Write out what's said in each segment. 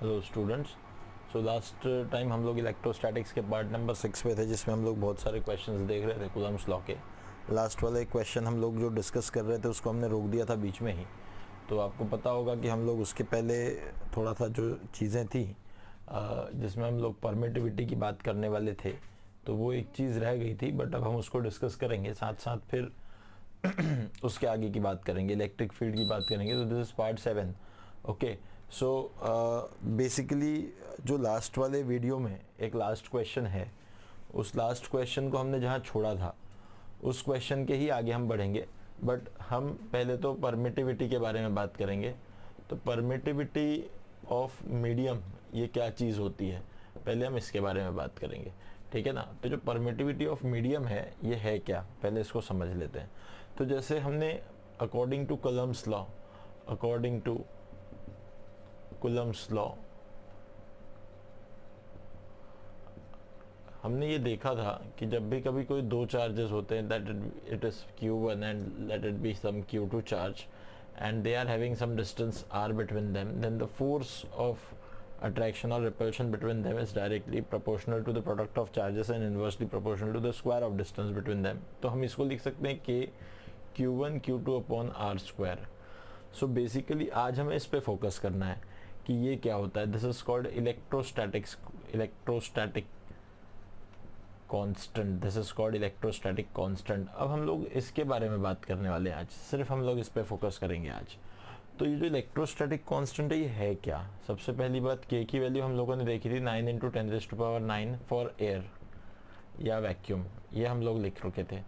Hello students. So last time हम लोग electrostatics के पार्ट नंबर 6 पे थे, जिसमें हम लोग बहुत सारे क्वेश्चंस देख रहे थे कूलम्स लॉ के। लास्ट वाला एक क्वेश्चन हम लोग जो डिस्कस कर रहे थे उसको हमने रोक दिया था बीच में ही। तो आपको पता होगा कि हम लोग उसके पहले थोड़ा सा जो चीज़ें थी जिसमें हम लोग परमिटिविटी की बात करने वाले थे, तो वो एक चीज़ रह गई थी, बट अब हम उसको डिस्कस करेंगे साथ साथ। फिर उसके आगे की बात करेंगे, इलेक्ट्रिक फील्ड की बात करेंगे। तो this is part 7। Okay. So basically जो लास्ट वाले वीडियो में एक लास्ट क्वेश्चन है, उस लास्ट क्वेश्चन को हमने जहाँ छोड़ा था उस क्वेश्चन के ही आगे हम बढ़ेंगे। बट हम पहले तो परमिटिविटी के बारे में बात करेंगे। तो परमिटिविटी ऑफ मीडियम ये क्या चीज़ होती है, पहले हम इसके बारे में बात करेंगे, ठीक है ना। तो जो परमिटिविटी ऑफ मीडियम है ये है क्या, पहले इसको समझ लेते हैं। तो जैसे हमने according to Coulomb's law, according to Coulomb's law हमने ये देखा था कि जब भी कभी कोई दो चार्जेस होते हैं, that it is Q1 and let it be some Q2 charge, and they are having some distance r between them, then the force of attraction or repulsion between them is directly proportional to the product of charges and inversely proportional to the square of distance between them. तो हम इसको लिख सकते हैं कि Q1 Q2 upon r square. So basically आज हमें इस पे फोकस करना है कि ये क्या होता है। This is called electrostatic constant. This is called electrostatic constant. अब हम लोग इसके बारे में बात करने वाले हैं आज, सिर्फ हम लोग इस पे फोकस करेंगे आज। तो ये जो इलेक्ट्रोस्टैटिक कांस्टेंट है ये है क्या। सबसे पहली बात, के की वैल्यू हम लोगों ने देखी थी 9 × 10⁹ फॉर एयर या वैक्यूम, ये हम लोग लिख रखे थे।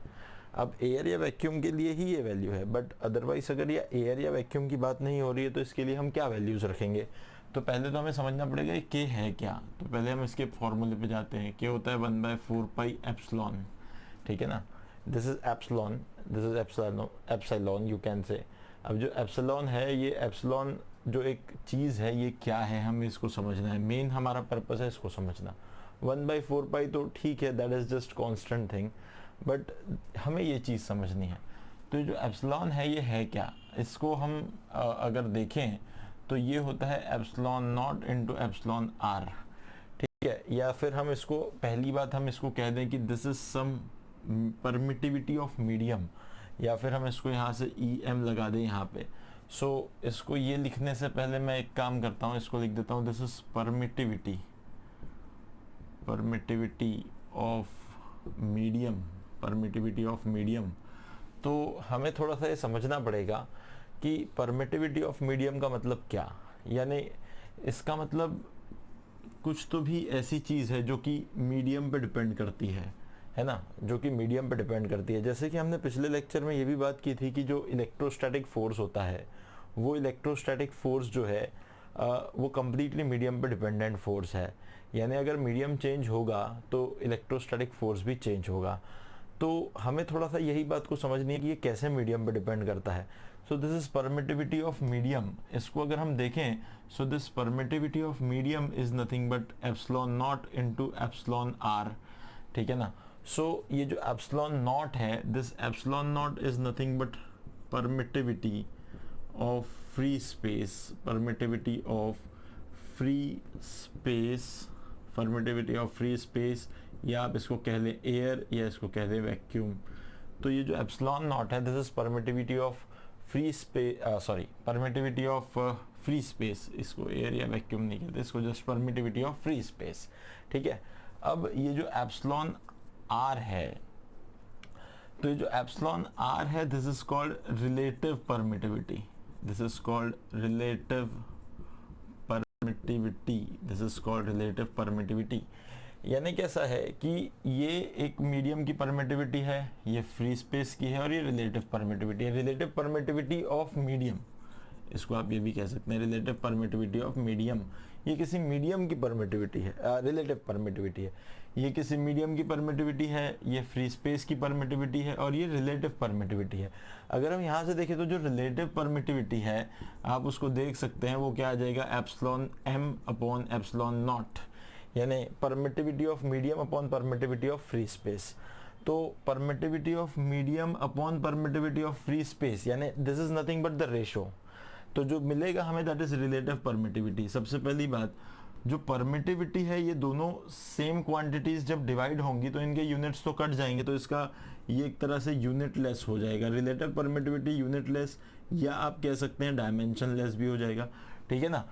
अब एयर या वैक्यूम के लिए ही ये वैल्यू है, बट अदरवाइज अगर ये एयर या वैक्यूम की बात नहीं हो रही है तो इसके लिए हम क्या वैल्यूज़ रखेंगे। तो पहले तो हमें समझना पड़ेगा के है क्या। तो पहले हम इसके फॉर्मूले पे जाते हैं। के होता है 1/4πε, ठीक है ना। This is epsilon, this is epsilon you can say. अब जो एप्सिलॉन है, ये एप्सिलॉन जो एक चीज़ है ये क्या है, हमें इसको समझना है। मेन हमारा पर्पस है इसको समझना। 1/4π तो ठीक है, that is just constant thing, but हमें ये चीज़ समझनी है। तो जो एप्सिलॉन है ये है क्या, इसको हम अगर देखें तो ये होता है epsilon naught into epsilon r, ठीक है। या फिर हम इसको, पहली बात हम इसको कह दें कि this is some permittivity of medium, या फिर हम इसको यहाँ से EM लगा दें यहाँ पे। सो इसको ये लिखने से पहले मैं एक काम करता हूँ, इसको लिख देता हूँ this is permittivity of medium, permittivity of medium. तो हमें थोड़ा सा ये समझना पड़ेगा कि परमिटिविटी ऑफ मीडियम का मतलब क्या, यानी इसका मतलब कुछ तो भी ऐसी चीज़ है जो कि मीडियम पे डिपेंड करती है ना, जो कि मीडियम पे डिपेंड करती है। जैसे कि हमने पिछले लेक्चर में ये भी बात की थी कि जो इलेक्ट्रोस्टैटिक फोर्स होता है, वो इलेक्ट्रोस्टैटिक फोर्स जो है वो कम्प्लीटली मीडियम पे डिपेंडेंट फोर्स है। यानी अगर मीडियम चेंज होगा तो इलेक्ट्रोस्टैटिक फोर्स भी चेंज होगा। तो हमें थोड़ा सा यही बात को समझनी है कि ये कैसे मीडियम पे डिपेंड करता है। So this is permittivity of medium. इसको अगर हम देखें, so this permittivity of medium is nothing but epsilon naught into epsilon r, ठीक है ना। सो ये जो एप्सिलॉन नॉट है, this epsilon naught is nothing but permittivity of free space, permittivity of free space, permittivity of free space, या आप इसको कह लें एयर, या इसको कह लें वैक्यूम। तो ये जो एप्सिलॉन नॉट है, this is permittivity of free space, permittivity of free space. इसको एयर या वैक्यूम नहीं कहते, इसको just permittivity of free space, ठीक है। अब ये जो एप्सिलॉन आर है, तो ये जो एप्सिलॉन आर है, this is called relative permittivity, this is called relative permittivity, this is called relative permittivity. यानी कैसा है कि ये एक मीडियम की परमिटिविटी है, ये फ्री स्पेस की है, और ये रिलेटिव परमिटिविटी है, रिलेटिव परमिटिविटी ऑफ मीडियम। इसको आप ये भी कह सकते हैं रिलेटिव परमिटिविटी ऑफ मीडियम। ये किसी मीडियम की परमिटिविटी है, रिलेटिव परमिटिविटी है। ये किसी मीडियम की परमिटिविटी है, ये फ्री स्पेस की परमिटिविटी है, और ये रिलेटिव परमिटिविटी है। अगर हम यहाँ से देखें तो जो रिलेटिव परमिटिविटी है, आप उसको देख सकते हैं, वो क्या आ जाएगा, epsilon m upon epsilon naught, यानी permittivity of medium upon permittivity of free space. तो permittivity of medium upon permittivity of free space, यानी this is nothing but the ratio, तो जो मिलेगा हमें दैट इज रिलेटिव परमिटिविटी। सबसे पहली बात, जो परमिटिविटी है ये दोनों सेम क्वांटिटीज जब डिवाइड होंगी तो इनके यूनिट्स तो कट जाएंगे, तो इसका ये एक तरह से यूनिट लेस हो जाएगा। रिलेटिव परमिटिविटी यूनिट लेस, या आप कह सकते हैं डायमेंशन लेस भी हो जाएगा, ठीक है ना।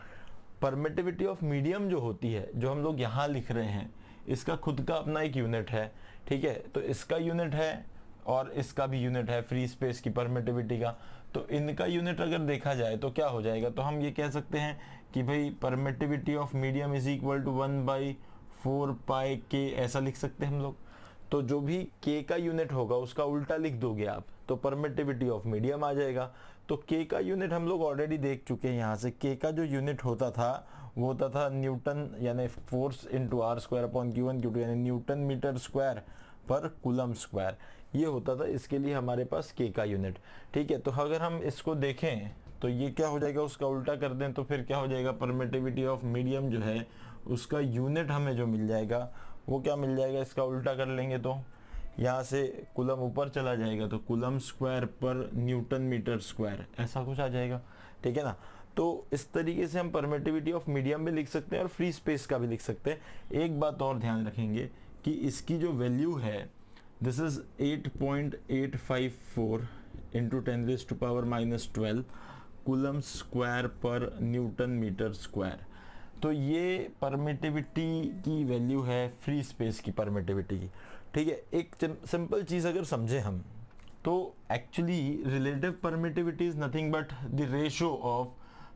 परमिटिविटी ऑफ मीडियम जो होती है, जो हम लोग यहाँ लिख रहे हैं, इसका खुद का अपना एक यूनिट है, ठीक है। तो इसका यूनिट है और इसका भी यूनिट है फ्री स्पेस की परमिटिविटी का। तो इनका यूनिट अगर देखा जाए तो क्या हो जाएगा, तो हम ये कह सकते हैं कि भाई permittivity of medium is equal to 1/4 pi के, ऐसा लिख सकते हैं हम लोग। तो जो भी के का यूनिट होगा उसका उल्टा लिख दोगे आप तो परमिटिविटी ऑफ मीडियम आ जाएगा। तो के का यूनिट हम लोग ऑलरेडी देख चुके हैं यहाँ से। के का जो यूनिट होता था वो होता था न्यूटन, यानी force into r square upon Q1 Q2, यानी newton metre square per coulomb square, ये होता था। इसके लिए हमारे पास के का यूनिट, ठीक है। तो अगर हम इसको देखें तो ये क्या हो जाएगा, उसका उल्टा कर दें तो फिर क्या हो जाएगा, परमिटिविटी ऑफ मीडियम जो है उसका यूनिट हमें जो मिल जाएगा वो क्या मिल जाएगा, इसका उल्टा कर लेंगे तो यहाँ से कूलम ऊपर चला जाएगा तो coulomb square per newton metre square, ऐसा कुछ आ जाएगा, ठीक है ना। तो इस तरीके से हम परमिटिविटी ऑफ मीडियम भी लिख सकते हैं और फ्री स्पेस का भी लिख सकते हैं। एक बात और ध्यान रखेंगे कि इसकी जो वैल्यू है this is 8.854 into 10⁻⁻12 coulomb square per newton metre square. तो ये परमिटिविटी की वैल्यू है फ्री स्पेस की परमिटिविटी की, ठीक है। एक सिंपल चीज़ अगर समझे हम तो actually relative permittivity is nothing but the ratio of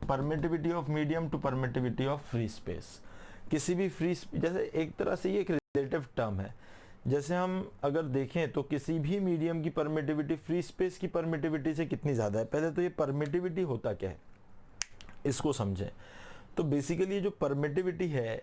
permittivity of medium to permittivity of free space. किसी भी फ्री, जैसे एक तरह से ये एक रिलेटिव टर्म है। जैसे हम अगर देखें तो किसी भी मीडियम की परमिटिविटी फ्री स्पेस की परमिटिविटी से कितनी ज़्यादा है। पहले तो ये परमिटिविटी होता क्या है इसको समझें। तो बेसिकली जो परमिटिविटी है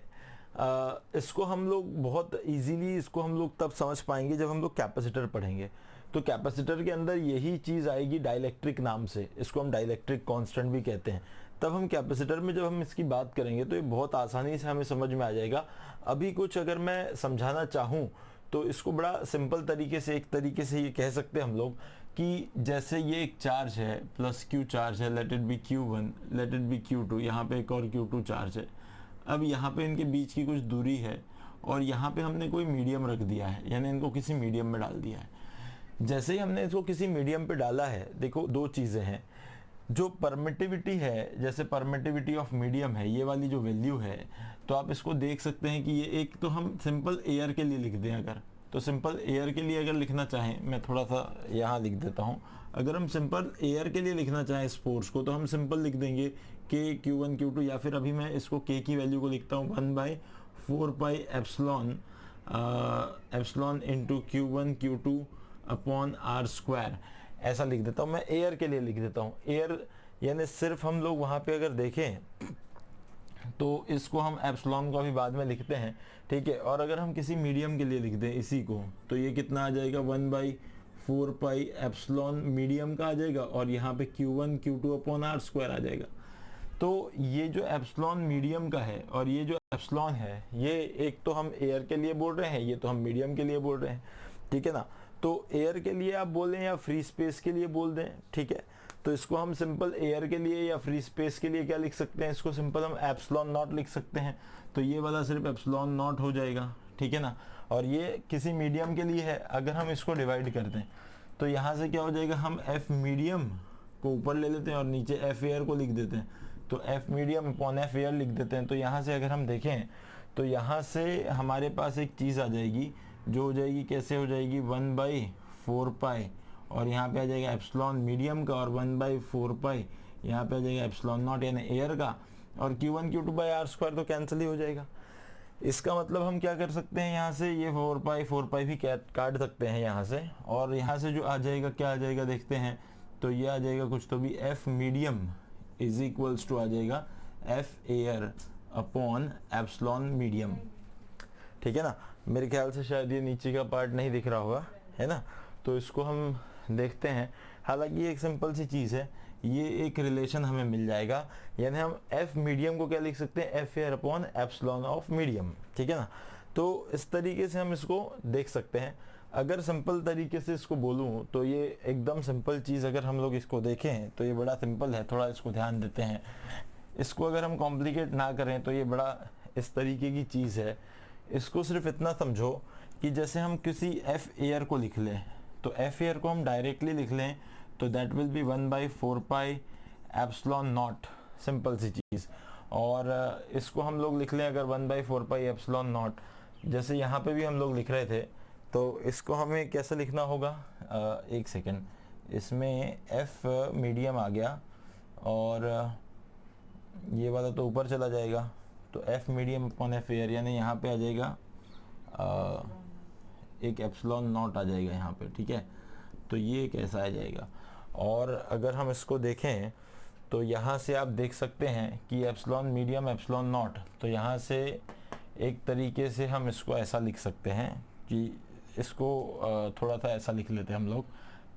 इसको हम लोग बहुत इजीली इसको हम लोग तब समझ पाएंगे जब हम लोग कैपेसिटर पढ़ेंगे। तो कैपेसिटर के अंदर यही चीज़ आएगी डाइलेक्ट्रिक नाम से, इसको हम डाइलेक्ट्रिक कांस्टेंट भी कहते हैं। तब हम कैपेसिटर में जब हम इसकी बात करेंगे तो ये बहुत आसानी से हमें समझ में आ जाएगा। अभी कुछ अगर मैं समझाना चाहूँ तो इसको बड़ा सिंपल तरीके से, एक तरीके से ये कह सकते हैं हम लोग कि जैसे ये एक चार्ज है प्लस Q चार्ज है, late it B Q1, late it B Q2, यहाँ पे एक और Q2 चार्ज है। अब यहाँ पे इनके बीच की कुछ दूरी है और यहाँ पे हमने कोई मीडियम रख दिया है, यानी इनको किसी मीडियम में डाल दिया है। जैसे ही हमने इसको किसी मीडियम पे डाला है, देखो दो चीज़ें हैं। जो परमिटिविटी है, जैसे परमिटिविटी ऑफ मीडियम है, ये वाली जो वैल्यू है, तो आप इसको देख सकते हैं कि ये एक, तो हम सिंपल एयर के लिए लिख दें अगर, तो सिंपल एयर के लिए अगर लिखना चाहें, मैं थोड़ा सा यहाँ लिख देता हूँ। अगर हम सिंपल एयर के लिए लिखना चाहें इस फोर्स को तो हम सिंपल लिख देंगे के Q1 Q2, या फिर अभी मैं इसको के की वैल्यू को लिखता हूँ 1/4 pi epsilon into Q1 Q2 upon are square, ऐसा लिख देता हूँ। मैं एयर के लिए लिख देता हूँ। एयर यानी सिर्फ हम लोग वहाँ पे अगर देखें तो इसको हम एप्सिलॉन को अभी बाद में लिखते हैं, ठीक है। और अगर हम किसी मीडियम के लिए लिख दें इसी को तो ये कितना आ जाएगा, 1/4 पाई एप्सिलॉन मीडियम का आ जाएगा और यहाँ पे Q1 Q2 upon are square आ जाएगा। तो ये जो एप्सिलॉन मीडियम का है और ये जो एप्सिलॉन है, ये एक तो हम एयर के लिए बोल रहे हैं, ये तो हम मीडियम के लिए बोल रहे हैं, ठीक है ना। तो एयर के लिए आप बोलें या फ्री स्पेस के लिए बोल दें, ठीक है। तो इसको हम सिंपल एयर के लिए या फ्री स्पेस के लिए क्या लिख सकते हैं, इसको सिंपल हम एप्सिलॉन नॉट लिख सकते हैं। तो ये वाला सिर्फ एप्सिलॉन नॉट हो जाएगा, ठीक है ना। और ये किसी मीडियम के लिए है। अगर हम इसको डिवाइड कर दें तो यहाँ से क्या हो जाएगा, हम एफ मीडियम को ऊपर ले लेते हैं और नीचे एफ एयर को लिख देते हैं। तो F medium upon F air लिख देते हैं। तो यहाँ से अगर हम देखें तो यहाँ से हमारे पास एक चीज़ आ जाएगी जो हो जाएगी, कैसे हो जाएगी, 1/4 पाई और यहाँ पे आ जाएगा एप्सिलॉन मीडियम का और 1/4 पाई यहाँ पे आ जाएगा एप्सिलॉन नॉट यानी एयर का, और Q1 Q2 by r square तो कैंसिल ही हो जाएगा। इसका मतलब हम क्या कर सकते हैं, यहाँ से ये 4 पाई भी काट सकते हैं यहाँ से, और यहाँ से जो आ जाएगा क्या आ जाएगा देखते हैं। तो ये आ जाएगा कुछ तो भी, F medium is equals to आ जाएगा F air upon epsilon medium, ठीक है ना। मेरे ख्याल से शायद ये नीचे का पार्ट नहीं दिख रहा होगा, है ना। तो इसको हम देखते हैं। हालांकि ये एक सिंपल सी चीज़ है, ये एक रिलेशन हमें मिल जाएगा। यानी हम एफ मीडियम को क्या लिख सकते हैं, F air upon epsilon of medium, ठीक है ना। तो इस तरीके से हम इसको देख सकते हैं। अगर सिंपल तरीके से इसको बोलूँ तो ये एकदम सिंपल चीज़ अगर हम लोग इसको देखें तो ये बड़ा सिंपल है, थोड़ा इसको ध्यान देते हैं। इसको अगर हम कॉम्प्लिकेट ना करें तो ये बड़ा इस तरीके की चीज़ है। इसको सिर्फ इतना समझो कि जैसे हम किसी एफ एयर को लिख लें, तो एफ एयर को हम डायरेक्टली लिख लें तो that will be 1/4 pi epsilon naught, simple सी चीज़। और इसको हम लोग लिख लें अगर 1/4 पाई एप्सिलॉन नॉट, जैसे यहाँ पे भी हम लोग लिख रहे थे, तो इसको हमें कैसे लिखना होगा, एक सेकेंड, इसमें एफ मीडियम आ गया और ये वाला तो ऊपर चला जाएगा, तो F medium upon F air, यानी यहाँ पे आ जाएगा एक एप्सिलॉन नॉट आ जाएगा यहाँ पे, ठीक है। तो ये कैसा आ जाएगा, और अगर हम इसको देखें तो यहाँ से आप देख सकते हैं कि एप्सिलॉन मीडियम एप्सिलॉन नॉट, तो यहाँ से एक तरीके से हम इसको ऐसा लिख सकते हैं कि इसको थोड़ा सा ऐसा लिख लेते हैं हम लोग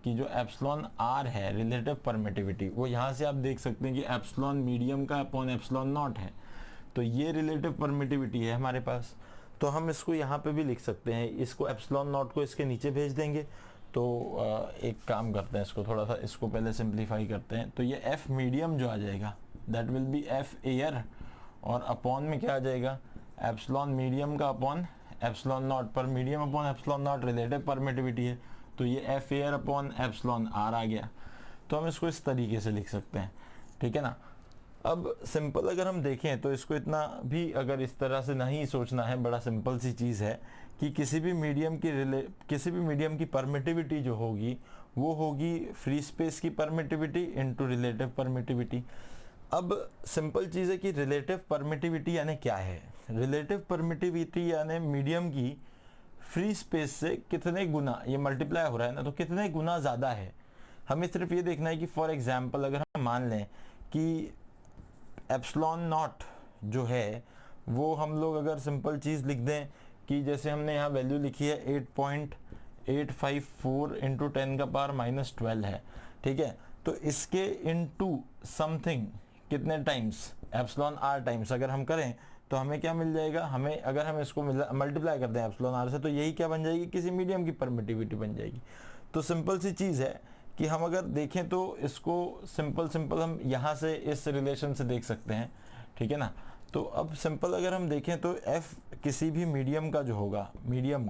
कि जो एप्सिलॉन आर है रिलेटिव परमिटिविटी, वो यहाँ से आप देख सकते हैं कि एप्सिलॉन मीडियम का अपॉन एप्सिलॉन नॉट है, तो ये रिलेटिव परमिटिविटी है हमारे पास। तो हम इसको यहाँ पे भी लिख सकते हैं, इसको एप्सिलॉन नॉट को इसके नीचे भेज देंगे। तो एक काम करते हैं, इसको थोड़ा सा इसको पहले सिंप्लीफाई करते हैं, तो ये एफ मीडियम जो आ जाएगा that will be F air, और अपॉन में क्या आ जाएगा, एप्सिलॉन मीडियम का अपॉन एप्सिलॉन नॉट, पर medium upon epsilon naught relative permittivity है, तो ये F air upon epsilon R आ गया। तो हम इसको इस तरीके से लिख सकते हैं, ठीक है ना। अब सिंपल अगर हम देखें तो इसको इतना भी अगर इस तरह से नहीं सोचना है, बड़ा सिंपल सी चीज़ है कि किसी भी मीडियम की परमिटिविटी जो होगी वो होगी फ्री स्पेस की परमिटिविटी इनटू रिलेटिव परमिटिविटी। अब सिंपल चीज़ है कि रिलेटिव परमिटिविटी यानी क्या है, रिलेटिव परमिटिविटी यानी मीडियम की फ्री स्पेस से कितने गुना, ये मल्टीप्लाई हो रहा है ना, तो कितने गुना ज़्यादा है। हमें सिर्फ ये देखना है कि फॉर एग्जांपल अगर हम मान लें कि एप्सिलॉन नॉट जो है वो हम लोग अगर सिंपल चीज़ लिख दें कि जैसे हमने यहाँ वैल्यू लिखी है 8.854 इंटू 10 का पावर -12 है, ठीक है। तो इसके इनटू समथिंग कितने टाइम्स, एप्सिलॉन आर टाइम्स अगर हम करें तो हमें क्या मिल जाएगा, हमें अगर हम इसको मल्टीप्लाई करते हैं एप्सिलॉन आर से, तो यही क्या बन जाएगी, किसी मीडियम की परमिटिविटी बन जाएगी। तो सिंपल सी चीज़ है कि हम अगर देखें तो इसको सिंपल हम यहाँ से इस रिलेशन से देख सकते हैं, ठीक है ना। तो अब सिंपल अगर हम देखें तो एफ किसी भी मीडियम का जो होगा, मीडियम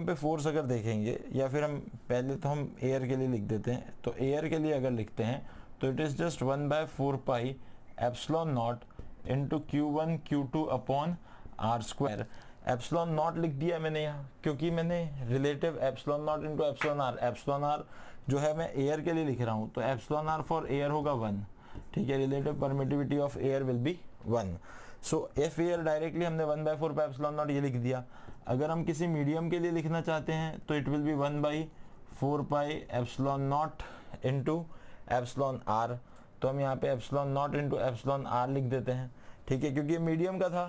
पे फोर्स अगर देखेंगे, या फिर हम पहले तो हम एयर के लिए लिख देते हैं, तो एयर के लिए अगर लिखते हैं तो it is just 1/4 pi epsilon naught into Q1 Q2 upon are square. Epsilon naught लिख दिया मैंने यहाँ क्योंकि मैंने relative epsilon naught into epsilon r जो है मैं एयर के लिए लिख रहा हूँ, तो एप्सिलॉन आर फॉर एयर होगा 1, ठीक है। Relative permittivity of air will be 1। So F air directly हमने 1/4 पाई एप्सिलॉन नॉट ये लिख दिया। अगर हम किसी मीडियम के लिए लिखना चाहते हैं तो it will be 1/4 pi epsilon naught into epsilon r, तो हम यहाँ पे epsilon naught into epsilon are लिख देते हैं, ठीक है, क्योंकि ये मीडियम का था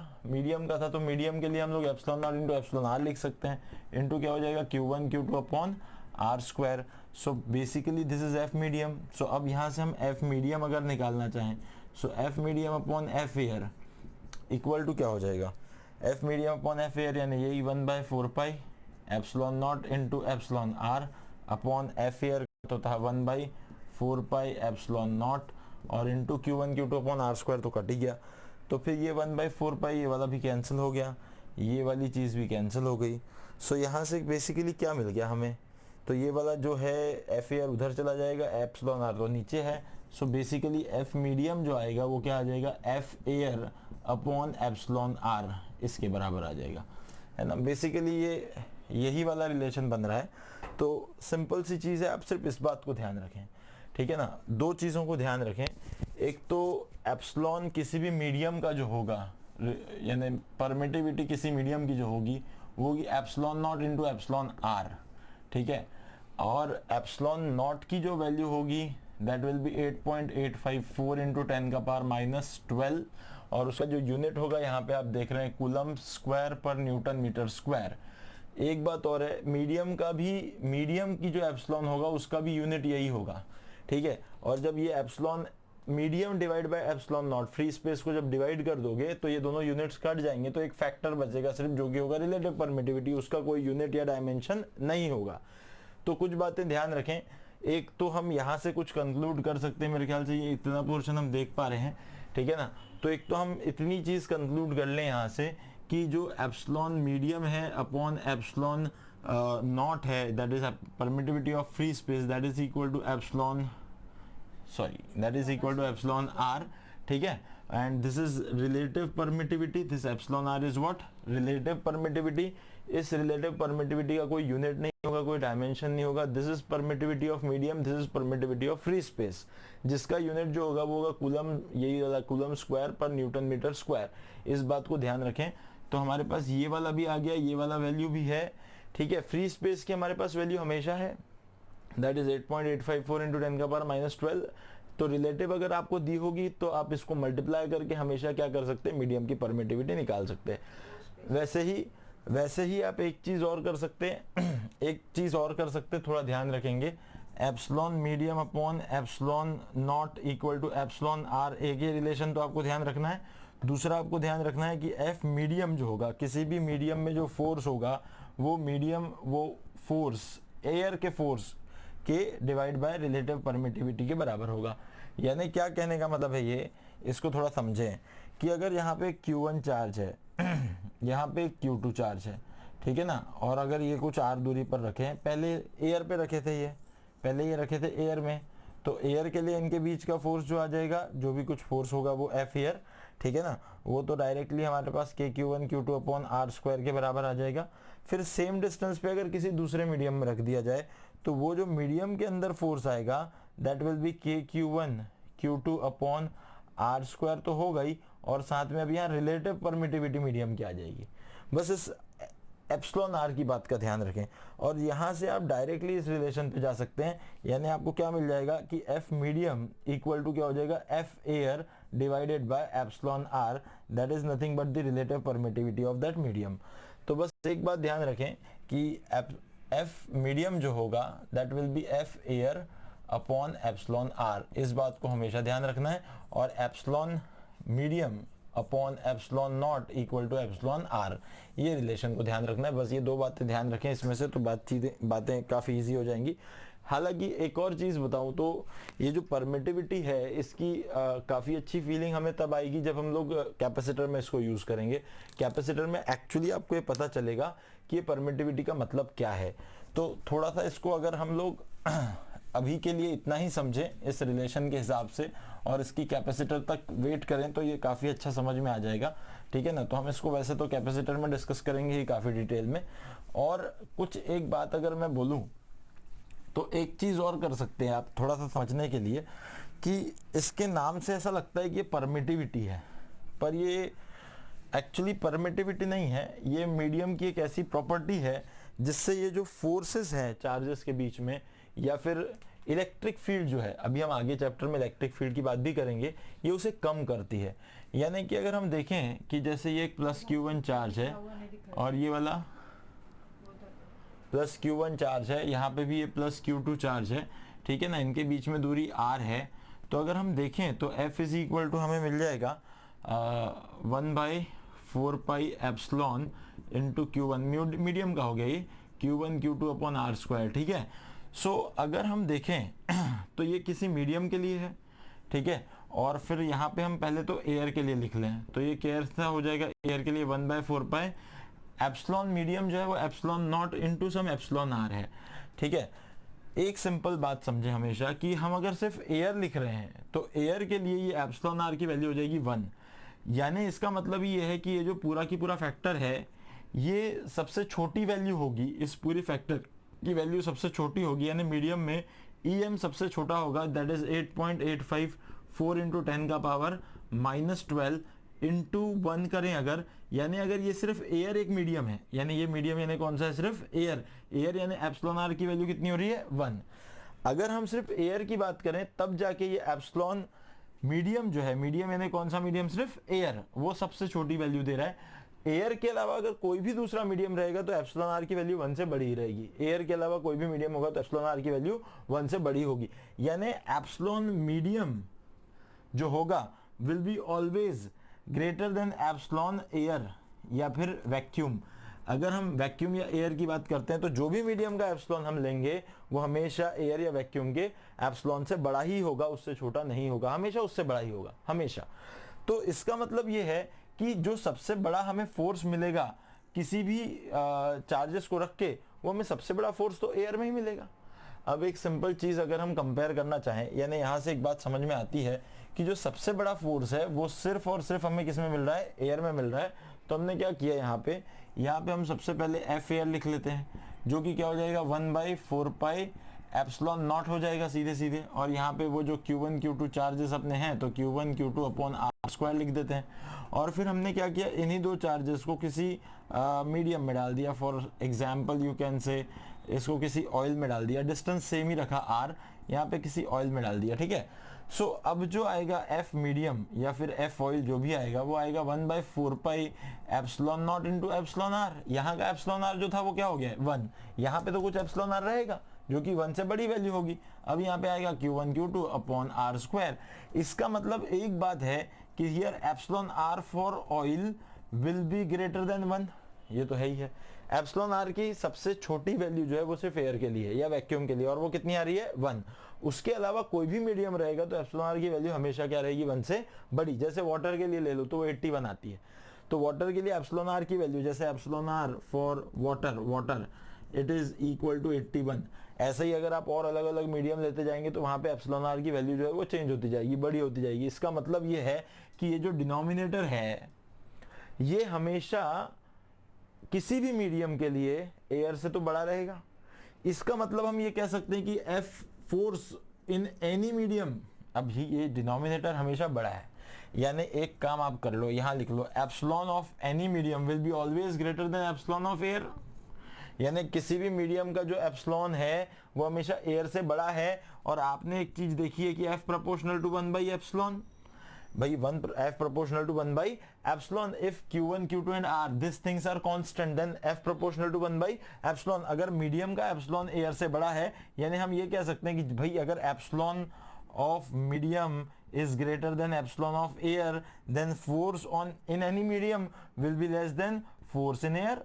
तो मीडियम के लिए हम लोग epsilon naught into epsilon are लिख सकते हैं, इंटू क्या हो जाएगा Q1 Q2 upon are square. So basically this is F medium. So अब यहाँ से हम एफ मीडियम अगर निकालना चाहें, so F medium upon F air equal to क्या हो जाएगा, F medium upon F air यानी यही 1/4 pi epsilon naught into epsilon R upon F air तो था 1/4 पाई एप्सिलॉन नॉट और into Q1 Q2 upon are square, तो cut ही गया। तो फिर ये 1/4 पाई ये वाला भी कैंसिल हो गया, ये वाली चीज़ भी कैंसिल हो गई। सो यहाँ से बेसिकली क्या मिल गया हमें, तो ये वाला जो है एफ एयर उधर चला जाएगा, एप्सिलॉन आर तो नीचे है। सो बेसिकली एफ मीडियम जो आएगा वो क्या आ जाएगा, F air upon epsilon r इसके बराबर आ जाएगा, है ना। बेसिकली ये यही वाला रिलेशन बन रहा है। तो सिंपल सी चीज़ है, आप सिर्फ इस बात को ध्यान रखें, ठीक है ना। दो चीज़ों को ध्यान रखें, एक तो एप्सिलॉन किसी भी मीडियम का जो होगा, यानी परमिटिविटी किसी मीडियम की जो होगी वो होगी epsilon naught into epsilon r, ठीक है। और एप्सिलॉन नॉट की जो वैल्यू होगी दैट विल बी 8.854 इंटू 10 का पावर -12, और उसका जो यूनिट होगा यहाँ पे आप देख रहे हैं coulomb square per newton metre square. एक बात और है, मीडियम की जो एप्सिलॉन होगा उसका भी यूनिट यही होगा, ठीक है। और जब ये epsilon medium divide by epsilon not, free space को जब डिवाइड कर दोगे तो ये दोनों यूनिट्स कट जाएंगे, तो एक फैक्टर बचेगा सिर्फ, जो कि होगा रिलेटिव परमिटिविटी, उसका कोई यूनिट या डायमेंशन नहीं होगा। तो कुछ बातें ध्यान रखें। एक तो हम यहाँ से कुछ कंक्लूड कर सकते हैं, मेरे ख्याल से ये इतना पोर्शन हम देख पा रहे हैं, ठीक है ना। तो एक तो हम इतनी चीज कंक्लूड कर लें यहाँ से कि जो एप्सिलॉन मीडियम है अपॉन एप्सिलॉन नॉट है, that is permittivity of free space, that is equal to epsilon, sorry, that is equal to epsilon r, ठीक है। And this is relative permittivity, this epsilon r is what, relative permittivity. इस relative permittivity का कोई unit नहीं होगा, कोई dimension नहीं होगा। This is permittivity of medium, this is permittivity of free space, जिसका यूनिट जो होगा वो होगा कूलम, यही वाला coulomb square per newton metre square. इस बात को ध्यान रखें। तो हमारे पास ये वाला भी आ गया, ये वाला वैल्यू भी है, ठीक है। फ्री स्पेस की हमारे पास वैल्यू हमेशा है, दैट इज 8.854 इंटू 10⁻⁻12। तो रिलेटिव अगर आपको दी होगी तो आप इसको मल्टीप्लाई करके हमेशा क्या कर सकते हैं, मीडियम की परमिटिविटी निकाल सकते हैं। वैसे ही आप एक चीज और कर सकते हैं, एक चीज और कर सकते हैं, थोड़ा ध्यान रखेंगे। Epsilon medium upon epsilon naught equal to epsilon r, एक ही रिलेशन तो आपको ध्यान रखना है। दूसरा आपको ध्यान रखना है कि एफ मीडियम जो होगा, किसी भी मीडियम में जो फोर्स होगा वो मीडियम, वो फोर्स एयर के फोर्स के डिवाइड बाय रिलेटिव परमिटिविटी के बराबर होगा। यानी क्या कहने का मतलब है ये, इसको थोड़ा समझें कि अगर यहाँ पे Q1 चार्ज है यहाँ पे Q2 चार्ज है, ठीक है ना, और अगर ये कुछ r दूरी पर रखें, पहले एयर पे रखे थे, ये पहले ये रखे थे एयर में, तो एयर के लिए इनके बीच का फोर्स जो आ जाएगा, जो भी कुछ फोर्स होगा वो F एयर, ठीक है ना, वो तो डायरेक्टली हमारे पास KQ1 Q2 upon R square के बराबर आ जाएगा। फिर सेम डिस्टेंस पे अगर किसी दूसरे मीडियम में रख दिया जाए तो वो जो मीडियम के अंदर फोर्स आएगा that will B KQ1 Q2 upon R square तो होगा ही, और साथ में अब यहाँ रिलेटिव परमिटिविटी मीडियम की आ जाएगी। बस इस एप्सिलॉन आर की बात का ध्यान रखें, और यहाँ से आप डायरेक्टली इस रिलेशन पे जा सकते हैं। यानी आपको क्या मिल जाएगा कि एफ मीडियम इक्वल टू क्या हो जाएगा, F air divided by epsilon r, that is nothing but the relative permittivity of that medium. तो बस एक बात ध्यान रखें कि एफ मीडियम जो होगा that will be F air upon epsilon r, इस बात को हमेशा ध्यान रखना है। और epsilon medium upon epsilon naught equal to epsilon r, ये रिलेशन को ध्यान रखना है। बस ये दो बातें ध्यान रखें इसमें से, तो बातें काफ़ी इजी हो जाएंगी। हालांकि एक और चीज़ बताऊं तो ये जो परमिटिविटी है इसकी काफ़ी अच्छी फीलिंग हमें तब आएगी जब हम लोग कैपेसिटर में इसको यूज़ करेंगे। कैपेसिटर में एक्चुअली आपको ये पता चलेगा कि ये परमिटिविटी का मतलब क्या है। तो थोड़ा सा इसको अगर हम लोग अभी के लिए इतना ही समझें इस रिलेशन के हिसाब से और इसकी कैपेसिटर तक वेट करें तो ये काफ़ी अच्छा समझ में आ जाएगा, ठीक है ना। तो हम इसको वैसे तो कैपेसिटर में डिस्कस करेंगे ही काफ़ी डिटेल में। और कुछ एक बात अगर मैं बोलूं तो एक चीज़ और कर सकते हैं आप थोड़ा सा समझने के लिए कि इसके नाम से ऐसा लगता है कि ये परमिटिविटी है, पर ये एक्चुअली परमिटिविटी नहीं है। ये मीडियम की एक ऐसी प्रॉपर्टी है जिससे ये जो फोर्सेस हैं चार्जेस के बीच में, या फिर इलेक्ट्रिक फील्ड जो है, अभी हम आगे चैप्टर में इलेक्ट्रिक फील्ड की बात भी करेंगे, ये उसे कम करती है। यानी कि अगर हम देखें कि जैसे ये एक प्लस Q1 चार्ज है और ये वाला प्लस Q1 चार्ज है, यहाँ पे भी ये प्लस Q2 चार्ज है, ठीक है ना, इनके बीच में दूरी r है। तो अगर हम देखें तो F इज इक्वल टू हमें मिल जाएगा 1/4 pi epsilon into Q1, medium का हो गया ये, Q1 Q2 upon R square, ठीक है। सो अगर हम देखें तो ये किसी मीडियम के लिए है, ठीक है, और फिर यहाँ पे हम पहले तो एयर के लिए लिख लें, तो ये कैसा हो जाएगा, एयर के लिए 1/4 पाई एप्सिलॉन मीडियम जो है वो epsilon naught into some epsilon r है, ठीक है। एक सिंपल बात समझे हमेशा कि हम अगर सिर्फ एयर लिख रहे हैं तो एयर के लिए ये एप्सिलॉन आर की वैल्यू हो जाएगी 1। यानी इसका मतलब ये है कि ये जो पूरा की पूरा फैक्टर है ये सबसे छोटी वैल्यू होगी, इस पूरी फैक्टर की वैल्यू सबसे छोटी होगी। यानी मीडियम में EM सबसे छोटा होगा, दैट इज 8.854 इंटू 10 का पावर -12 इंटू 1 करें अगर, यानी अगर ये सिर्फ एयर एक मीडियम है, यानी ये मीडियम यानी कौन सा है, सिर्फ एयर, एयर यानी एप्सिलॉन आर की वैल्यू कितनी हो रही है, 1। अगर हम सिर्फ एयर की बात करें तब जाके ये एप्सिलॉन मीडियम जो है, मीडियम यानी कौन सा मीडियम, सिर्फ एयर, वो सबसे छोटी वैल्यू दे रहा है। एयर के अलावा अगर कोई भी दूसरा मीडियम रहेगा तो एप्सिलॉन आर की वैल्यू 1 से बड़ी ही रहेगी। एयर के अलावा कोई भी मीडियम होगा तो एप्सिलॉन आर की वैल्यू 1 से बड़ी होगी। यानी एप्सिलॉन मीडियम जो होगा will be always greater than epsilon air या फिर वैक्यूम। अगर हम वैक्यूम या एयर की बात करते हैं तो जो भी मीडियम का एप्सिलॉन हम लेंगे वो हमेशा एयर या वैक्यूम के एप्सिलॉन से बड़ा ही होगा, उससे छोटा नहीं होगा, हमेशा उससे बड़ा ही होगा, हमेशा। तो इसका मतलब ये है कि जो सबसे बड़ा हमें फोर्स मिलेगा किसी भी चार्जेस को रख के, वो हमें सबसे बड़ा फोर्स तो एयर में ही मिलेगा। अब एक सिंपल चीज़ अगर हम कंपेयर करना चाहें, यानी यहाँ से एक बात समझ में आती है कि जो सबसे बड़ा फोर्स है वो सिर्फ और सिर्फ हमें किस में मिल रहा है, एयर में मिल रहा है। तो हमने क्या किया यहाँ पे हम सबसे पहले एफ एयर लिख लेते हैं, जो कि क्या हो जाएगा 1/4 पाई एप्सिलॉन नॉट हो जाएगा सीधे सीधे। और यहाँ पे वो जो Q1 Q2 चार्जेस अपने हैं तो Q1 Q2 upon are square लिख देते हैं। और फिर हमने क्या किया, इन्हीं दो चार्जेस को किसी मीडियम में डाल दिया। फॉर एग्जाम्पल यू कैन से इसको किसी ऑयल में डाल दिया, डिस्टेंस सेम ही रखा आर, यहाँ पे किसी ऑयल में डाल दिया, ठीक है। सो अब जो आएगा एफ मीडियम या फिर एफ ऑयल जो भी आएगा वो आएगा 1/4 pi epsilon naught into epsilon r. यहाँ का एप्सिलॉन आर जो था वो क्या हो गया 1, यहाँ पे तो कुछ एप्सिलॉन आर रहेगा जो कि 1 से बड़ी वैल्यू होगी। अब यहाँ पे आएगा Q1 Q2 upon are square. इसका मतलब एक बात है कि here epsilon r for oil will be greater than 1, ये तो है ही है। एप्सिलॉन आर की सबसे छोटी वैल्यू जो है वो सिर्फ एयर के लिए या वैक्यूम के लिए, और वो कितनी आ रही है 1। उसके अलावा कोई भी मीडियम रहेगा तो एप्सिलॉन आर की वैल्यू हमेशा क्या रहेगी 1 से बड़ी। जैसे वाटर के लिए ले लो तो वो 81 आती है, तो वाटर के लिए एप्सिलॉन आर की वैल्यू जैसे epsilon r for water it is equal to 81। ऐसे ही अगर आप और अलग अलग मीडियम लेते जाएंगे तो वहां पे एप्सिलॉन आर की वैल्यू जो है वो चेंज होती जाएगी, बड़ी होती जाएगी। इसका मतलब ये है कि ये जो डिनोमिनेटर है ये हमेशा किसी भी मीडियम के लिए एयर से तो बड़ा रहेगा। इसका मतलब हम ये कह सकते हैं कि F force in any medium, अब ये डिनोमिनेटर हमेशा बड़ा है, यानी एक काम आप कर लो, यहां लिख लो epsilon of any medium will be always greater than epsilon of air. यानी किसी भी मीडियम का जो एप्सिलॉन है वो हमेशा एयर से बड़ा है। और आपने एक चीज देखी है कि एफ प्रोपोर्शनल टू 1/एप्सिलॉन, भाई 1 f proportional to 1/epsilon। if Q1 Q2 and R these things are constant then f proportional to 1/epsilon। अगर मीडियम का एप्सिलॉन एयर से बड़ा है यानी हम ये कह सकते हैं कि भाई अगर epsilon of medium is greater than epsilon of air then force on in any medium will be less than force in air।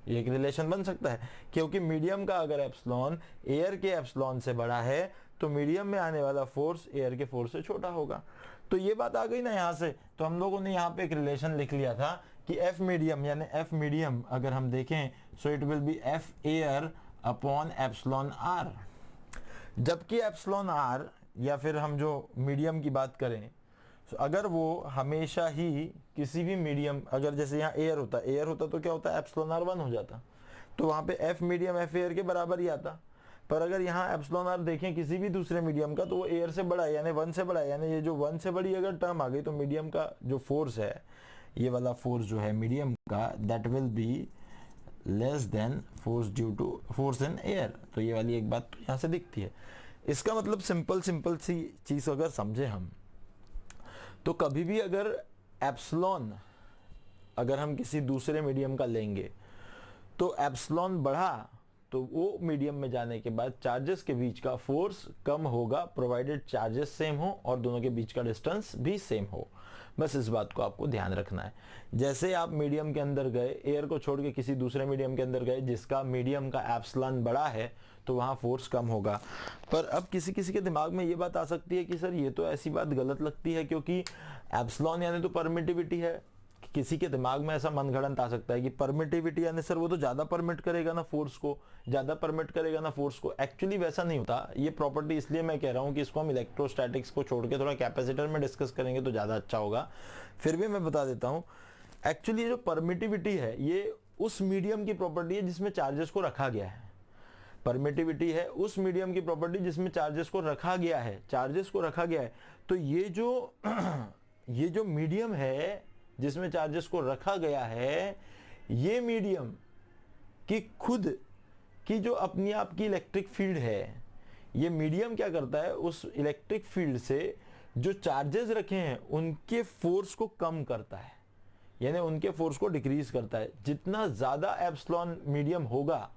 ये एक रिलेशन बन सकता है, क्योंकि मीडियम का अगर एप्सिलॉन एयर के एप्सिलॉन से बड़ा है तो मीडियम में आने वाला फोर्स एयर के फोर्स से छोटा होगा। तो ये बात आ गई ना यहाँ से। तो हम लोगों ने यहाँ पे एक रिलेशन लिख लिया था कि एफ मीडियम यानी एफ मीडियम अगर हम देखें so it will be F air upon epsilon r. जबकि एप्सिलॉन आर या फिर हम जो मीडियम की बात करें तो अगर वो हमेशा ही किसी भी मीडियम, अगर जैसे यहाँ एयर होता तो क्या होता है एप्सिलॉन आर 1 हो जाता, तो वहाँ पे एफ मीडियम एफ एयर के बराबर ही आता। पर अगर यहाँ एप्सिलॉन आर देखें किसी भी दूसरे मीडियम का तो वो एयर से बड़ा है यानी 1 से बड़ा है, यानी ये जो 1 से बड़ी अगर टर्म आ गई तो मीडियम का जो फोर्स है, ये वाला फोर्स जो है मीडियम का, that will be less than force due to force in air. तो ये वाली एक बात तो यहाँ से दिखती है। इसका मतलब सिंपल सी चीज अगर समझे हम तो कभी भी अगर एप्सिलॉन अगर हम किसी दूसरे मीडियम का लेंगे तो एप्सिलॉन बढ़ा तो वो मीडियम में जाने के बाद चार्जेस के बीच का फोर्स कम होगा, प्रोवाइडेड चार्जेस सेम हो और दोनों के बीच का डिस्टेंस भी सेम हो। बस इस बात को आपको ध्यान रखना है। जैसे आप मीडियम के अंदर गए, एयर को छोड़ के किसी दूसरे मीडियम के अंदर गए जिसका मीडियम का एप्सिलॉन बड़ा है तो वहाँ फोर्स कम होगा। पर अब किसी किसी के दिमाग में ये बात आ सकती है कि सर ये तो ऐसी बात गलत लगती है, क्योंकि एप्सिलॉन यानी तो परमिटिविटी है। किसी के दिमाग में ऐसा मनगढ़ंत आ सकता है कि परमिटिविटी यानी सर वो तो ज्यादा परमिट करेगा ना फोर्स को, ज्यादा परमिट करेगा ना फोर्स को। एक्चुअली वैसा नहीं होता। ये प्रॉपर्टी इसलिए मैं कह रहा हूँ कि इसको हम इलेक्ट्रोस्टैटिक्स को छोड़ के थोड़ा कैपेसिटर में डिस्कस करेंगे तो ज्यादा अच्छा होगा। फिर भी मैं बता देता हूँ, एक्चुअली जो परमिटिविटी है ये उस मीडियम की प्रॉपर्टी है जिसमें चार्जेस को रखा गया है। परमिटिविटी है उस मीडियम की प्रॉपर्टी जिसमें चार्जेस को रखा गया है, चार्जेस को रखा गया है। तो ये जो मीडियम है जिसमें चार्जेस को रखा गया है, ये मीडियम की खुद की जो अपनी आप की इलेक्ट्रिक फील्ड है, ये मीडियम क्या करता है उस इलेक्ट्रिक फील्ड से जो चार्जेस रखे हैं उनके फोर्स को कम करता है, यानी उनके फोर्स को डिक्रीज करता है। जितना ज्यादा एप्सिलॉन मीडियम होगा,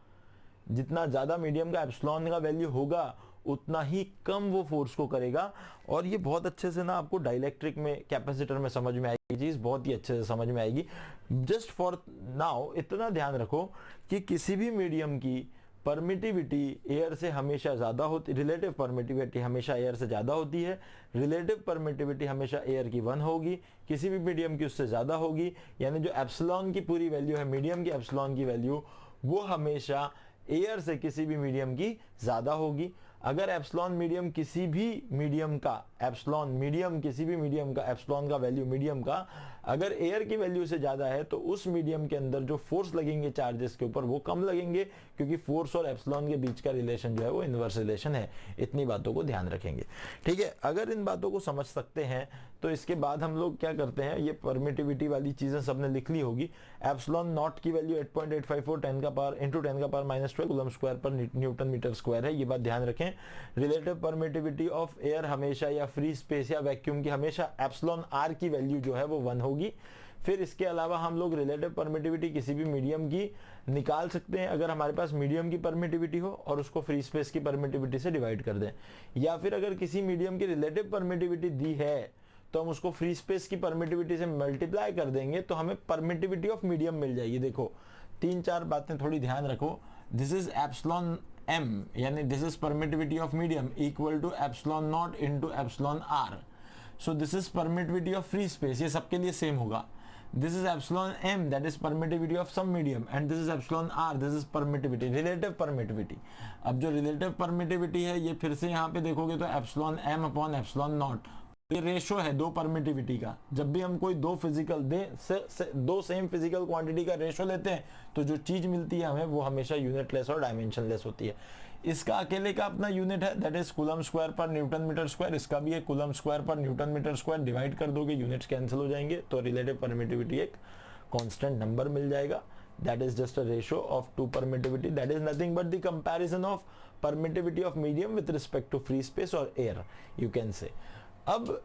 जितना ज्यादा मीडियम का एप्सिलॉन का वैल्यू होगा उतना ही कम वो फोर्स को करेगा। और ये बहुत अच्छे से ना आपको डाइलेक्ट्रिक में, कैपेसिटर में समझ में आएगी चीज, बहुत ही अच्छे से समझ में आएगी। जस्ट फॉर नाउ इतना ध्यान रखो कि किसी भी मीडियम की परमिटिविटी एयर से हमेशा ज्यादा होती, रिलेटिव परमिटिविटी हमेशा एयर से ज्यादा होती है। रिलेटिव परमिटिविटी हमेशा एयर की 1 होगी, किसी भी मीडियम की उससे ज्यादा होगी। यानी जो एप्सिलॉन की पूरी वैल्यू है, मीडियम की एप्सिलॉन की वैल्यू, वो हमेशा एयर से किसी भी मीडियम की ज्यादा होगी। अगर एप्सिलॉन मीडियम किसी भी मीडियम का, एप्सिलॉन मीडियम किसी भी मीडियम का, एप्सिलॉन का वैल्यू मीडियम का अगर एयर की वैल्यू से ज्यादा है, तो उस मीडियम के अंदर जो फोर्स लगेंगे चार्जेस के ऊपर वो कम लगेंगे, क्योंकि फोर्स और एप्सिलॉन के बीच का रिलेशन जो है वो इनवर्स रिलेशन है। इतनी बातों को ध्यान रखेंगे, ठीक है। अगर इन बातों को समझ सकते हैं तो इसके बाद हम लोग क्या करते हैं, ये परमिटिविटी वाली चीजें सबने लिख ली होगी। एप्सिलॉन नॉट की वैल्यू 8.854 10 का पावर इंटू 10 का power -12 coulomb square per newton metre square है, ये बात ध्यान रखें। रिलेटिव परमिटिविटी ऑफ एयर हमेशा, या फ्री स्पेस या वैक्यूम की हमेशा एप्सिलॉन आर की वैल्यू जो है वो 1 होगी। फिर इसके अलावा हम लोग रिलेटिव परमिटिविटी किसी भी मीडियम की निकाल सकते हैं अगर हमारे पास मीडियम की परमिटिविटी हो और उसको फ्री स्पेस की परमिटिविटी से डिवाइड कर दें, या फिर अगर किसी मीडियम की रिलेटिव परमिटिविटी दी है तो हम उसको फ्री स्पेस की परमिटिविटी से मल्टीप्लाई कर देंगे तो हमें परमिटिविटी ऑफ मीडियम मिल जाएगी। देखो 3-4 बातें थोड़ी ध्यान रखो। दिस इज एप्सिलॉन एम, यानी this is permittivity of medium equal to epsilon naught into epsilon are. So this is permittivity of free space, ये सबके लिए सेम होगा। This is epsilon m, that is permittivity of some medium, and this is epsilon r, this is permittivity, relative permittivity। अब जो relative permittivity है ये फिर से यहाँ पे देखोगे तो epsilon m upon epsilon not, ये रेशो है दो परमिटिविटी का। जब भी हम कोई दो फिजिकल दो सेम फिजिकल क्वांटिटी का रेशो लेते हैं तो जो चीज मिलती है हमें वो हमेशा यूनिटलेस और डायमेंशनलेस होती है। इसका अकेले का अपना यूनिट है, that is coulomb square per newton metre square. इसका भी एक coulomb square per newton metre square, divide कर दोगे यूनिट्स कैंसिल हो जाएंगे तो रिलेटिव परमिटिविटी एक कांस्टेंट नंबर मिल जाएगा। That is just a ratio of two permittivity, that is nothing but the comparison of permittivity of medium with respect to free space और air, you can say. अब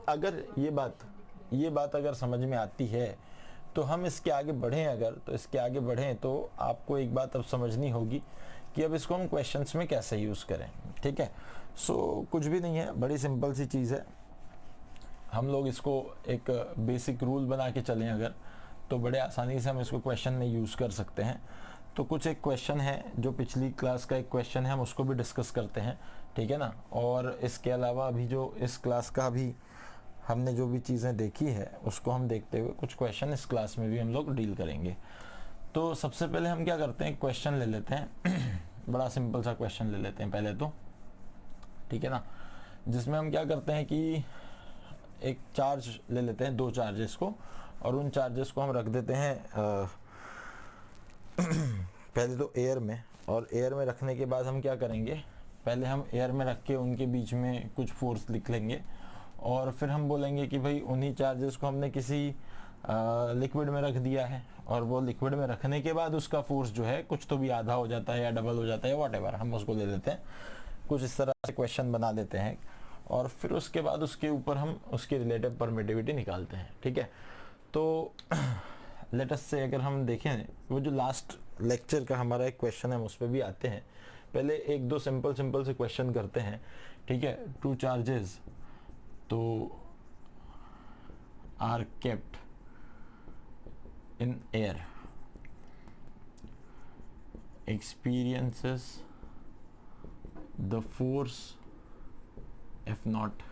अगर ये बात अगर समझ में आती है तो हम इसके आगे बढ़ें, अगर तो इसके आगे बढ़ें तो आपको एक बात अब समझनी होगी कि अब इसको हम क्वेश्चंस में कैसे यूज करें, ठीक है। सो कुछ भी नहीं है, बड़ी सिंपल सी चीज़ है। हम लोग इसको एक बेसिक रूल बना के चलें अगर, तो बड़े आसानी से हम इसको क्वेश्चन में यूज़ कर सकते हैं। तो कुछ एक क्वेश्चन है जो पिछली क्लास का एक क्वेश्चन है, हम उसको भी डिस्कस करते हैं, ठीक है ना। और इसके अलावा अभी जो इस क्लास का भी हमने जो भी चीज़ें देखी है उसको हम देखते हुए कुछ क्वेश्चन इस क्लास में भी हम लोग डील करेंगे। तो सबसे पहले हम क्या करते हैं, क्वेश्चन ले लेते हैं बड़ा सिंपल सा क्वेश्चन ले लेते हैं पहले तो, ठीक है ना, जिसमें हम क्या करते हैं कि एक चार्ज ले लेते हैं, दो चार्जेस को, और उन चार्जेस को हम रख देते हैं पहले तो एयर में, और एयर में रखने के बाद हम क्या करेंगे, पहले हम एयर में रख के उनके बीच में कुछ फोर्स लिख लेंगे, और फिर हम बोलेंगे कि भाई उन्हीं चार्जेस को हमने किसी लिक्विड में रख दिया है, और वो लिक्विड में रखने के बाद उसका फोर्स जो है कुछ तो भी आधा हो जाता है या डबल हो जाता है, व्हाटएवर हम उसको ले लेते हैं। कुछ इस तरह से क्वेश्चन बना देते हैं और फिर उसके बाद उसके ऊपर हम उसकी रिलेटिव परमिटिविटी निकालते हैं, ठीक है। तो लेट अस से अगर हम देखें वो जो लास्ट लेक्चर का हमारा एक क्वेश्चन है उस पर भी आते हैं। पहले एक दो सिंपल से क्वेश्चन करते हैं, ठीक है। टू चार्जेस तो are kept in air experiences the force F naught,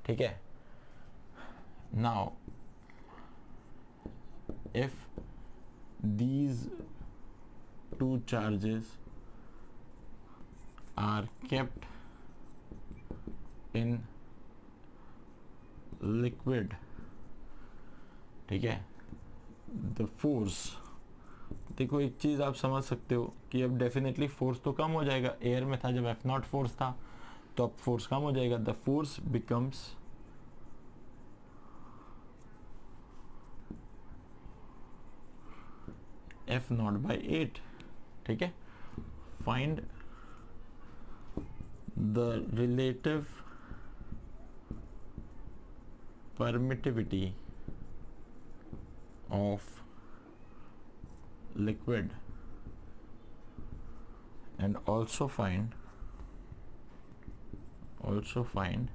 ठीक है। now if these two charges are kept in liquid, ठीक है, द फोर्स, देखो एक चीज आप समझ सकते हो कि अब डेफिनेटली फोर्स तो कम हो जाएगा, एयर में था जब एफ नॉट फोर्स था तो अब फोर्स कम हो जाएगा। The force becomes F not by 8, ठीक है। Find the relative permittivity of liquid and also find also find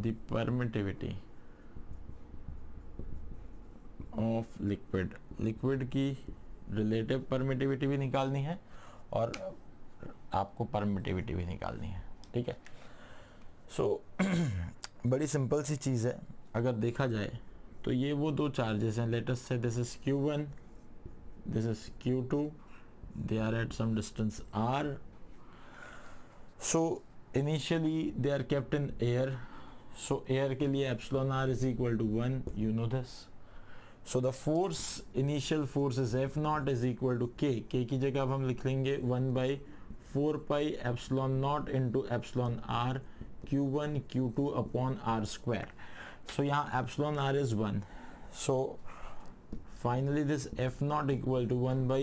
the permittivity of liquid. Liquid की रिलेटिव परमिटिविटी भी निकालनी है और आपको परमिटिविटी भी निकालनी है, ठीक है। सो बड़ी सिंपल सी चीज़ है। अगर देखा जाए तो ये वो दो चार्जेस हैं, लेट अस से this is Q1, this is Q2, they are at some distance r. So initially they are kept in air, so air के लिए epsilon r is equal to 1, you know this. So the force, initial force is F naught is equal to K. K की जगह अब हम लिख लेंगे 1 by 4 pi epsilon naught into epsilon r Q1 Q2 upon r square. So यहाँ epsilon r is 1. So finally this F naught equal to 1 by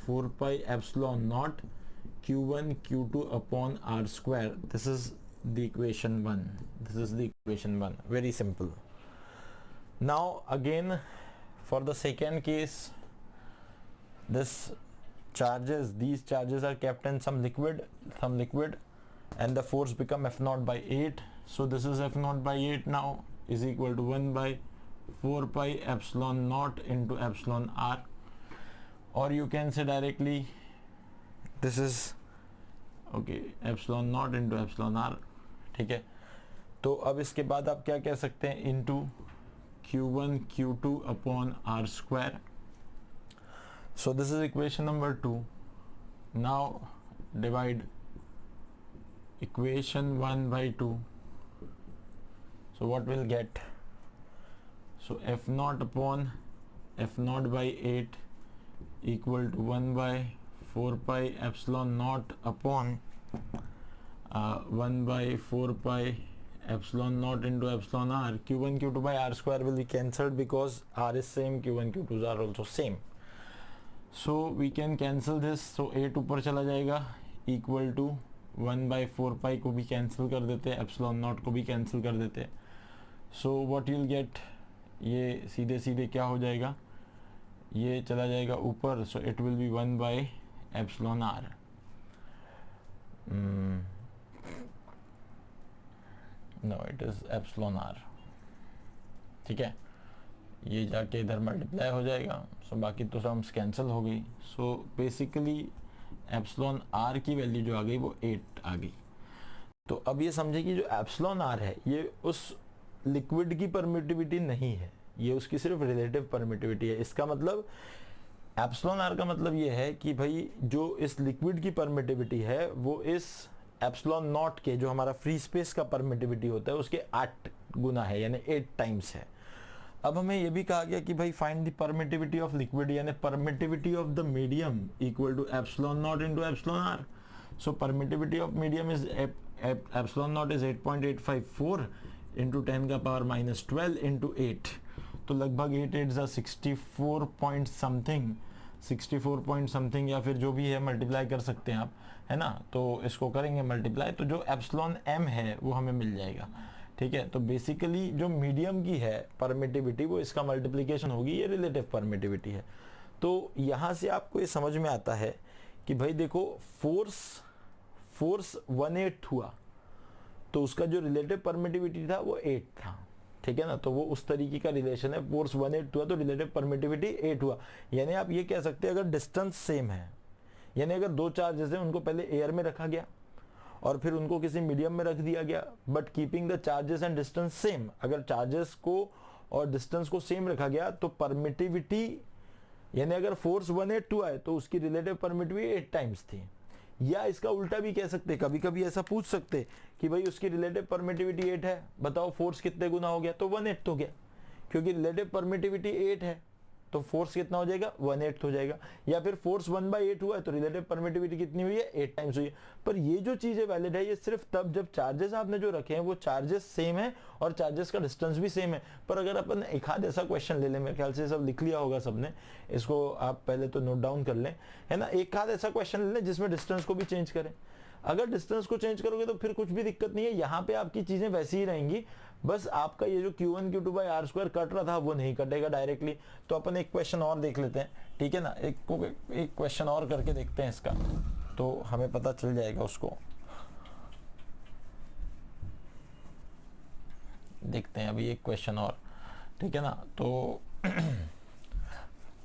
4 pi epsilon naught Q1 Q2 upon r square. This is the equation 1. This is the equation 1. Very simple. Now again for the second case, these charges are kept in some liquid, and the force become F naught by 8. So this is F naught by 8 now is equal to 1 by 4 pi epsilon naught into epsilon r, or you can say directly this is okay epsilon naught into epsilon r, ठीक है। तो अब इसके बाद आप क्या कह सकते हैं, into Q1 Q2 upon r square. So this is equation number 2. Now divide equation 1 by 2. So what we'll get? So F naught upon F naught by 8 equal to 1 by 4 pi epsilon naught upon 1 by 4 pi epsilon naught into epsilon r. Q1 Q2 by r square will be cancelled because r is same, Q1 Q2 are also same. So we can cancel this. So 8 ऊपर चला जाएगा equal to 1 by 4 pi को भी cancel कर देते हैं, epsilon naught को भी cancel कर देते हैं. So what you'll get, ये सीधे सीधे क्या हो जाएगा, ये चला जाएगा ऊपर. So it will be 1 by epsilon r. No, it is epsilon r, ठीक है। ये जाके इधर मल्टीप्लाई हो जाएगा. सो बाकी तो टर्म्स कैंसिल हो गई. सो बेसिकली एप्सिलॉन आर की वैल्यू जो आ गई वो 8 आ गई. तो अब ये समझे कि जो एप्सिलॉन आर है ये उस लिक्विड की परमिटिविटी नहीं है, ये उसकी सिर्फ रिलेटिव परमिटिविटी है. इसका मतलब एप्सिलॉन आर का मतलब ये है कि भाई जो इस लिक्विड की परमिटिविटी है वो इस एप्सिलॉन नॉट के जो हमारा फ्री स्पेस का परमिटिविटी होता है उसके 8 गुना है, यानी 8 टाइम्स है. अब हमें ये भी कहा गया कि भाई find the permittivity of liquid, यानी permittivity of the medium equal to epsilon naught into epsilon are. So permittivity of medium is epsilon naught is 8.854 into 10 का पावर -12 इंटू 8. तो लगभग 8 8 64 पॉइंट समथिंग, 64 पॉइंट समथिंग, या फिर जो भी है multiply कर सकते हैं आप, है ना. तो इसको करेंगे मल्टीप्लाई तो जो एप्सिलॉन एम है वो हमें मिल जाएगा. ठीक है, तो बेसिकली जो मीडियम की है परमिटिविटी वो इसका मल्टीप्लिकेशन होगी, ये रिलेटिव परमिटिविटी है. तो यहाँ से आपको ये समझ में आता है कि भाई देखो फोर्स 1/8 हुआ तो उसका जो रिलेटिव परमिटिविटी था वो 8 था. ठीक है ना, तो वो उस तरीके का रिलेशन है. फोर्स 1/8 हुआ तो रिलेटिव परमिटिविटी 8 हुआ. यानी आप ये कह सकते हैं अगर डिस्टेंस सेम है, यानी अगर दो चार्जेस हैं उनको पहले एयर में रखा गया और फिर उनको किसी मीडियम में रख दिया गया, but keeping the charges and distance same. अगर चार्जेस को और डिस्टेंस को सेम रखा गया तो परमिटिविटी, यानी अगर फोर्स 1/8 हुआ है तो उसकी रिलेटिव परमिटिविटी 8 टाइम्स थी. या इसका उल्टा भी कह सकते, कभी कभी ऐसा पूछ सकते कि भाई उसकी रिलेटिव परमिटिविटी 8 है, बताओ फोर्स कितने गुना हो गया, तो 1/8 हो गया, क्योंकि रिलेटिव परमिटिविटी 8 है तो फोर्स कितना हो जाएगा, 1/8 हो जाएगा. या फिर फोर्स 1/8 हुआ है तो रिलेटिव परमिटिविटी कितनी हुई है, 8 टाइम्स हुई है. पर ये जो चीजें वैलिड है ये सिर्फ तब जब चार्जेस आपने जो रखे हैं वो चार्जेस सेम है और चार्जेस का डिस्टेंस भी सेम है. पर अगर अपन एक आध ऐसा क्वेश्चन ले लें, मेरे ख्याल से सब लिख लिया होगा सबने, इसको आप पहले तो नोट डाउन कर लें, है ना. एक आध ऐसा क्वेश्चन ले लें जिसमें डिस्टेंस को भी चेंज करें. अगर डिस्टेंस को चेंज करोगे तो फिर कुछ भी दिक्कत नहीं है, यहाँ पे आपकी चीजें वैसी ही रहेंगी. बस आपका ये जो Q1 Q2 by r square cut रहा था वो नहीं कटेगा डायरेक्टली. तो अपन एक क्वेश्चन और देख लेते हैं, ठीक है ना. एक क्वेश्चन और करके देखते हैं इसका, तो हमें पता चल जाएगा उसको. देखते हैं अभी एक क्वेश्चन और, ठीक है ना। तो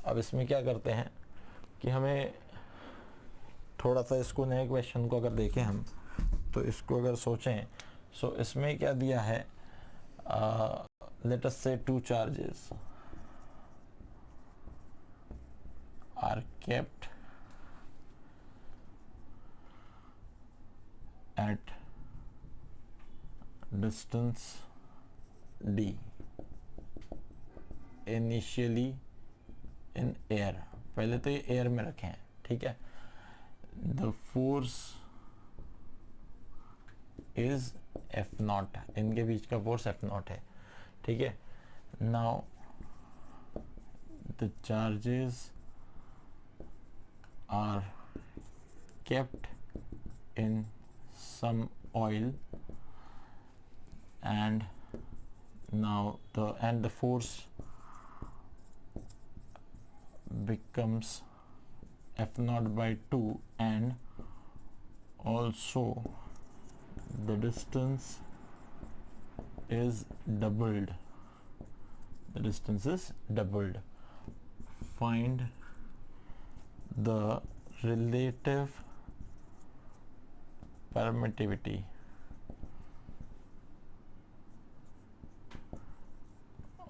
अब इसमें क्या करते हैं कि हमें थोड़ा सा इसको नए क्वेश्चन को अगर देखें हम, तो इसको अगर सोचें, सो इसमें क्या दिया है, late us say 2 charges are kept at distance d initially in air, पहले तो ये एयर में रखे हैं, ठीक है। The force is F naught, इनके बीच का फोर्स एफ नॉट है, ठीक है। Now the charges are kept in some oil and now the force becomes F naught by 2 and also the distance is doubled, find the relative permittivity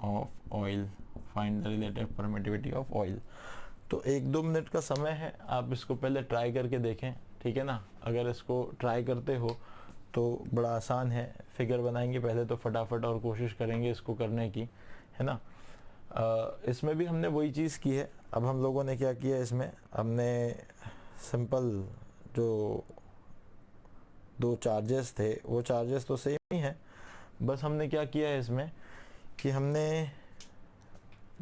of oil, find the relative permittivity of oil। तो 1-2 minute का समय है, आप इसको पहले try करके देखें, ठीक है ना। अगर इसको ट्राई करते हो तो बड़ा आसान है, फिगर बनाएंगे पहले तो फटाफट और कोशिश करेंगे इसको करने की, है ना। इसमें भी हमने वही चीज़ की है। अब हम लोगों ने क्या किया, इसमें हमने सिंपल जो 2 चार्जेस थे वो चार्जेस तो सेम ही है, बस हमने क्या किया है इसमें कि हमने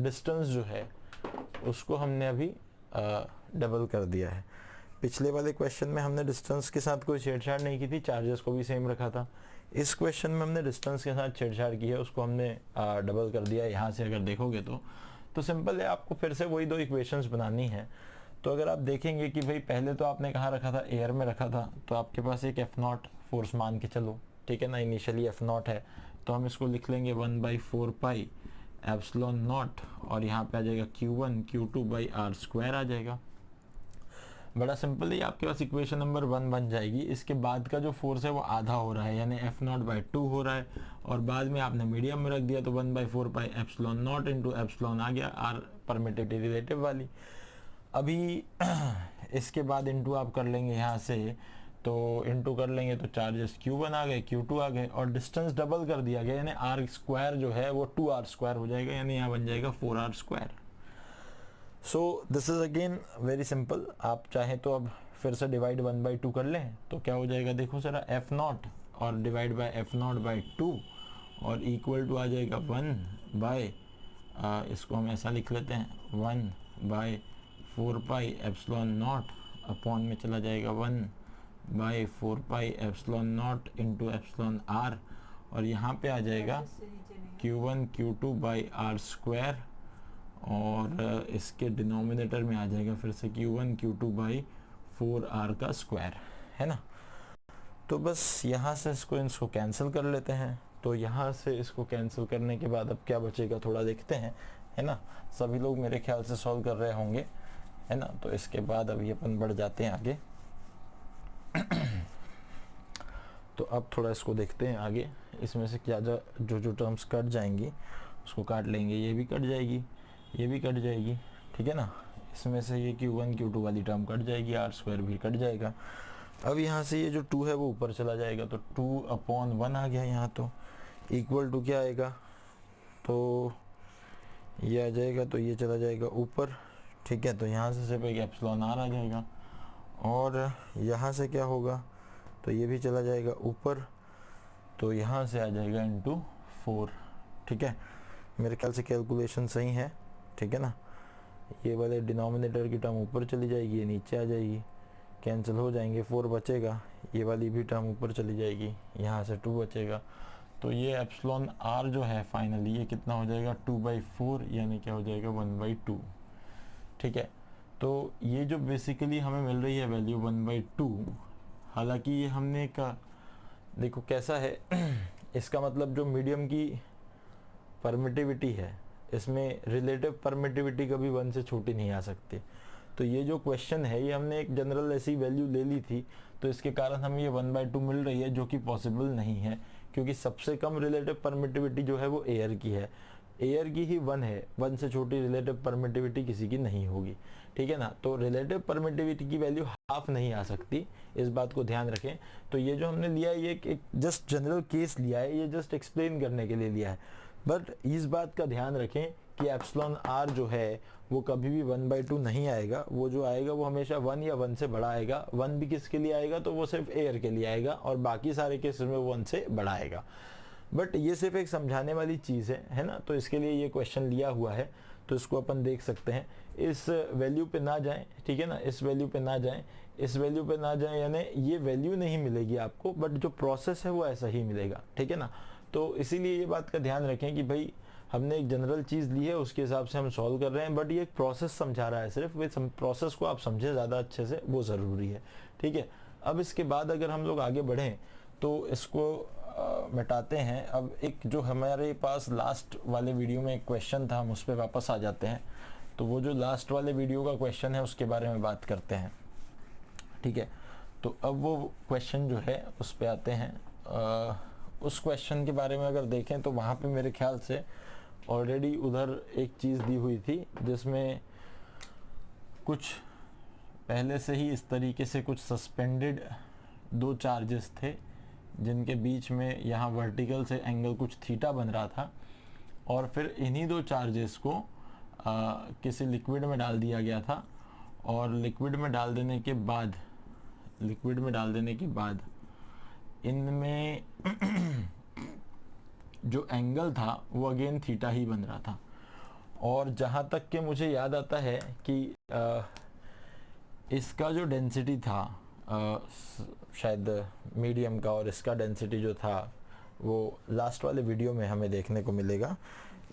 डिस्टेंस जो है उसको हमने अभी डबल कर दिया है। पिछले वाले क्वेश्चन में हमने डिस्टेंस के साथ कोई छेड़छाड़ नहीं की थी, चार्जेस को भी सेम रखा था। इस क्वेश्चन में हमने डिस्टेंस के साथ छेड़छाड़ की है, उसको हमने डबल कर दिया। यहाँ से अगर देखोगे तो सिंपल है, आपको फिर से वही 2 इक्वेशंस बनानी है। तो अगर आप देखेंगे कि भाई पहले तो आपने कहाँ रखा था, एयर में रखा था, तो आपके पास एक एफ नॉट फोर्स मान के चलो, ठीक है ना। इनिशियली एफ नॉट है तो हम इसको लिख लेंगे 1/4 पाई एप्सिलॉन नॉट, और यहाँ पे आ जाएगा Q1 Q2 by r square आ जाएगा। बड़ा सिंपल ही आपके पास इक्वेशन नंबर 1 बन जाएगी। इसके बाद का जो फोर्स है वो आधा हो रहा है, यानी एफ नॉट बाई 2 हो रहा है, और बाद में आपने मीडियम में रख दिया तो 1/4 pi epsilon naught into epsilon आ गया, आर परमिटिविटी रिलेटिव वाली। अभी इसके बाद इंटू आप कर लेंगे यहाँ से, तो इंटू कर लेंगे तो चार्जेस Q1 आ गए, Q2 आ गए, और डिस्टेंस डबल कर दिया गया, यानी आर स्क्वायर जो है वो 2r स्क्वायर हो जाएगा, यानी यहाँ बन जाएगा 4r square. So this is again very simple. आप चाहें तो अब फिर से डिवाइड 1/2 कर लें तो क्या हो जाएगा, देखो जरा, एफ नॉट और divide by F not by 2 और इक्वल टू आ जाएगा 1 बाय, इसको हम ऐसा लिख लेते हैं, 1/4 पाई एप्सिलॉन नॉट अपॉन में चला जाएगा 1/4 pi epsilon naught into epsilon r, और यहाँ पे आ जाएगा Q1 Q2 by r square, और इसके डिनोमिनेटर में आ जाएगा फिर से Q1 Q2 बाई 4r का स्क्वायर, है ना। तो बस यहाँ से इसको कैंसिल कर लेते हैं। तो यहाँ से इसको कैंसिल करने के बाद अब क्या बचेगा थोड़ा देखते हैं, है ना। सभी लोग मेरे ख्याल से सॉल्व कर रहे होंगे, है ना। तो इसके बाद अभी अपन बढ़ जाते हैं आगे। तो अब थोड़ा इसको देखते हैं आगे, इसमें से क्या जो टर्म्स कट जाएंगी उसको काट लेंगे, ये भी कट जाएगी, ये भी कट जाएगी, ठीक है ना। इसमें से ये Q1 Q2 वाली टर्म कट जाएगी, आर स्क्वायर भी कट जाएगा। अब यहाँ से ये जो 2 है वो ऊपर चला जाएगा, तो 2/1 आ गया यहाँ, तो इक्वल टू क्या आएगा, तो ये आ जाएगा, तो ये चला जाएगा ऊपर, ठीक है। तो यहाँ से सिर्फ एक एप्सिलॉन आर आ जाएगा, और यहाँ से क्या होगा, तो ये भी चला जाएगा ऊपर, तो यहाँ से आ जाएगा इंटू 4, ठीक है। मेरे ख्याल से कैलकुलेशन सही है, ठीक है ना। ये वाले डिनोमिनेटर की टर्म ऊपर चली जाएगी, ये नीचे आ जाएगी, कैंसिल हो जाएंगे, 4 बचेगा, ये वाली भी टर्म ऊपर चली जाएगी, यहाँ से 2 बचेगा। तो ये एप्सिलॉन आर जो है फाइनली ये कितना हो जाएगा, 2/4, यानी क्या हो जाएगा 1/2, ठीक है। तो ये जो बेसिकली हमें मिल रही है वैल्यू 1/2, हालांकि ये हमने का देखो कैसा है इसका मतलब जो मीडियम की परमिटिविटी है इसमें रिलेटिव परमिटिविटी कभी 1 से छोटी नहीं आ सकती। तो ये जो क्वेश्चन है ये हमने एक जनरल ऐसी वैल्यू ले ली थी, तो इसके कारण हमें ये 1/2 मिल रही है, जो कि पॉसिबल नहीं है, क्योंकि सबसे कम रिलेटिव परमिटिविटी जो है वो एयर की है, एयर की ही 1 है, 1 से छोटी रिलेटिव परमिटिविटी किसी की नहीं होगी, ठीक है ना। तो रिलेटिव परमिटिविटी की वैल्यू हाफ नहीं आ सकती, इस बात को ध्यान रखें। तो ये जो हमने लिया है ये एक जस्ट जनरल केस लिया है, ये जस्ट एक्सप्लेन करने के लिए लिया है, बट इस बात का ध्यान रखें कि एप्सिलॉन आर जो है वो कभी भी 1/2 नहीं आएगा, वो जो आएगा वो हमेशा 1 या 1 से बड़ा आएगा। 1 भी किसके लिए आएगा, तो वो सिर्फ एयर के लिए आएगा, और बाकी सारे केसेस में 1 से बड़ा आएगा। बट ये सिर्फ एक समझाने वाली चीज़ है ना, तो इसके लिए ये क्वेश्चन लिया हुआ है, तो इसको अपन देख सकते हैं। इस वैल्यू पे ना जाएं, ठीक है ना, इस वैल्यू पे ना जाएं, इस वैल्यू पे ना जाएं, यानी ये वैल्यू नहीं मिलेगी आपको, बट जो प्रोसेस है वो ऐसा ही मिलेगा, ठीक है ना। तो इसीलिए ये बात का ध्यान रखें कि भाई हमने एक जनरल चीज़ ली है, उसके हिसाब से हम सॉल्व कर रहे हैं, बट ये एक प्रोसेस समझा रहा है सिर्फ, वे प्रोसेस को आप समझें ज़्यादा अच्छे से, वो ज़रूरी है, ठीक है। अब इसके बाद अगर हम लोग आगे बढ़ें तो इसको मिटाते हैं। अब एक जो हमारे पास लास्ट वाले वीडियो में एक क्वेश्चन था, हम उस पर वापस आ जाते हैं। तो वो जो लास्ट वाले वीडियो का क्वेश्चन है उसके बारे में बात करते हैं, ठीक है। तो अब वो क्वेश्चन जो है उस पर आते हैं। उस क्वेश्चन के बारे में अगर देखें तो वहाँ पे मेरे ख्याल से ऑलरेडी उधर एक चीज़ दी हुई थी, जिसमें कुछ पहले से ही इस तरीके से कुछ सस्पेंडेड 2 चार्जेस थे, जिनके बीच में यहाँ वर्टिकल से एंगल कुछ थीटा बन रहा था, और फिर इन्हीं 2 चार्जेस को किसी लिक्विड में डाल दिया गया था, और लिक्विड में डाल देने के बाद इनमें जो एंगल था वो अगेन थीटा ही बन रहा था। और जहाँ तक कि मुझे याद आता है कि इसका जो डेंसिटी था शायद मीडियम का, और इसका डेंसिटी जो था वो लास्ट वाले वीडियो में हमें देखने को मिलेगा।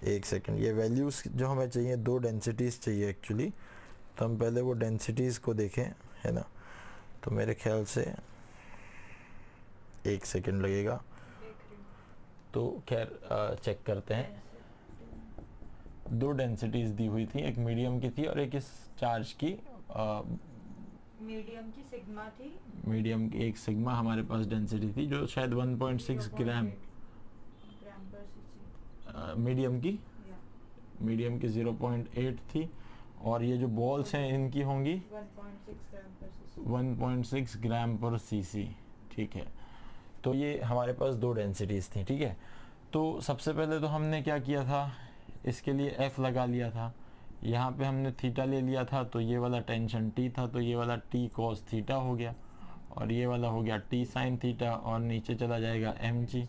एक सेकंड, ये वैल्यूज़ जो हमें चाहिए, 2 डेंसिटीज़ चाहिए एक्चुअली, तो हम पहले वो डेंसिटीज़ को देखें, है ना। तो मेरे ख्याल से 1 सेकंड लगेगा, तो खैर चेक करते हैं। 2 डेंसिटीज़ दी हुई थी, एक मीडियम की थी और एक इस चार्ज की। मीडियम की सिग्मा थी, मीडियम की एक सिग्मा हमारे पास डेंसिटी थी, जो शायद 1.6 ग्राम पर सीसी। मीडियम की 0.8 थी, और ये जो बॉल्स हैं इनकी होंगी 1.6 ग्राम पर सीसी, ठीक है। तो ये हमारे पास 2 डेंसिटीज़ थी, ठीक है। तो सबसे पहले तो हमने क्या किया था, इसके लिए F लगा लिया था, यहाँ पे हमने थीटा ले लिया था, तो ये वाला टेंशन T था, तो ये वाला T cos थीटा हो गया, और ये वाला हो गया T sin थीटा, और नीचे चला जाएगा mg,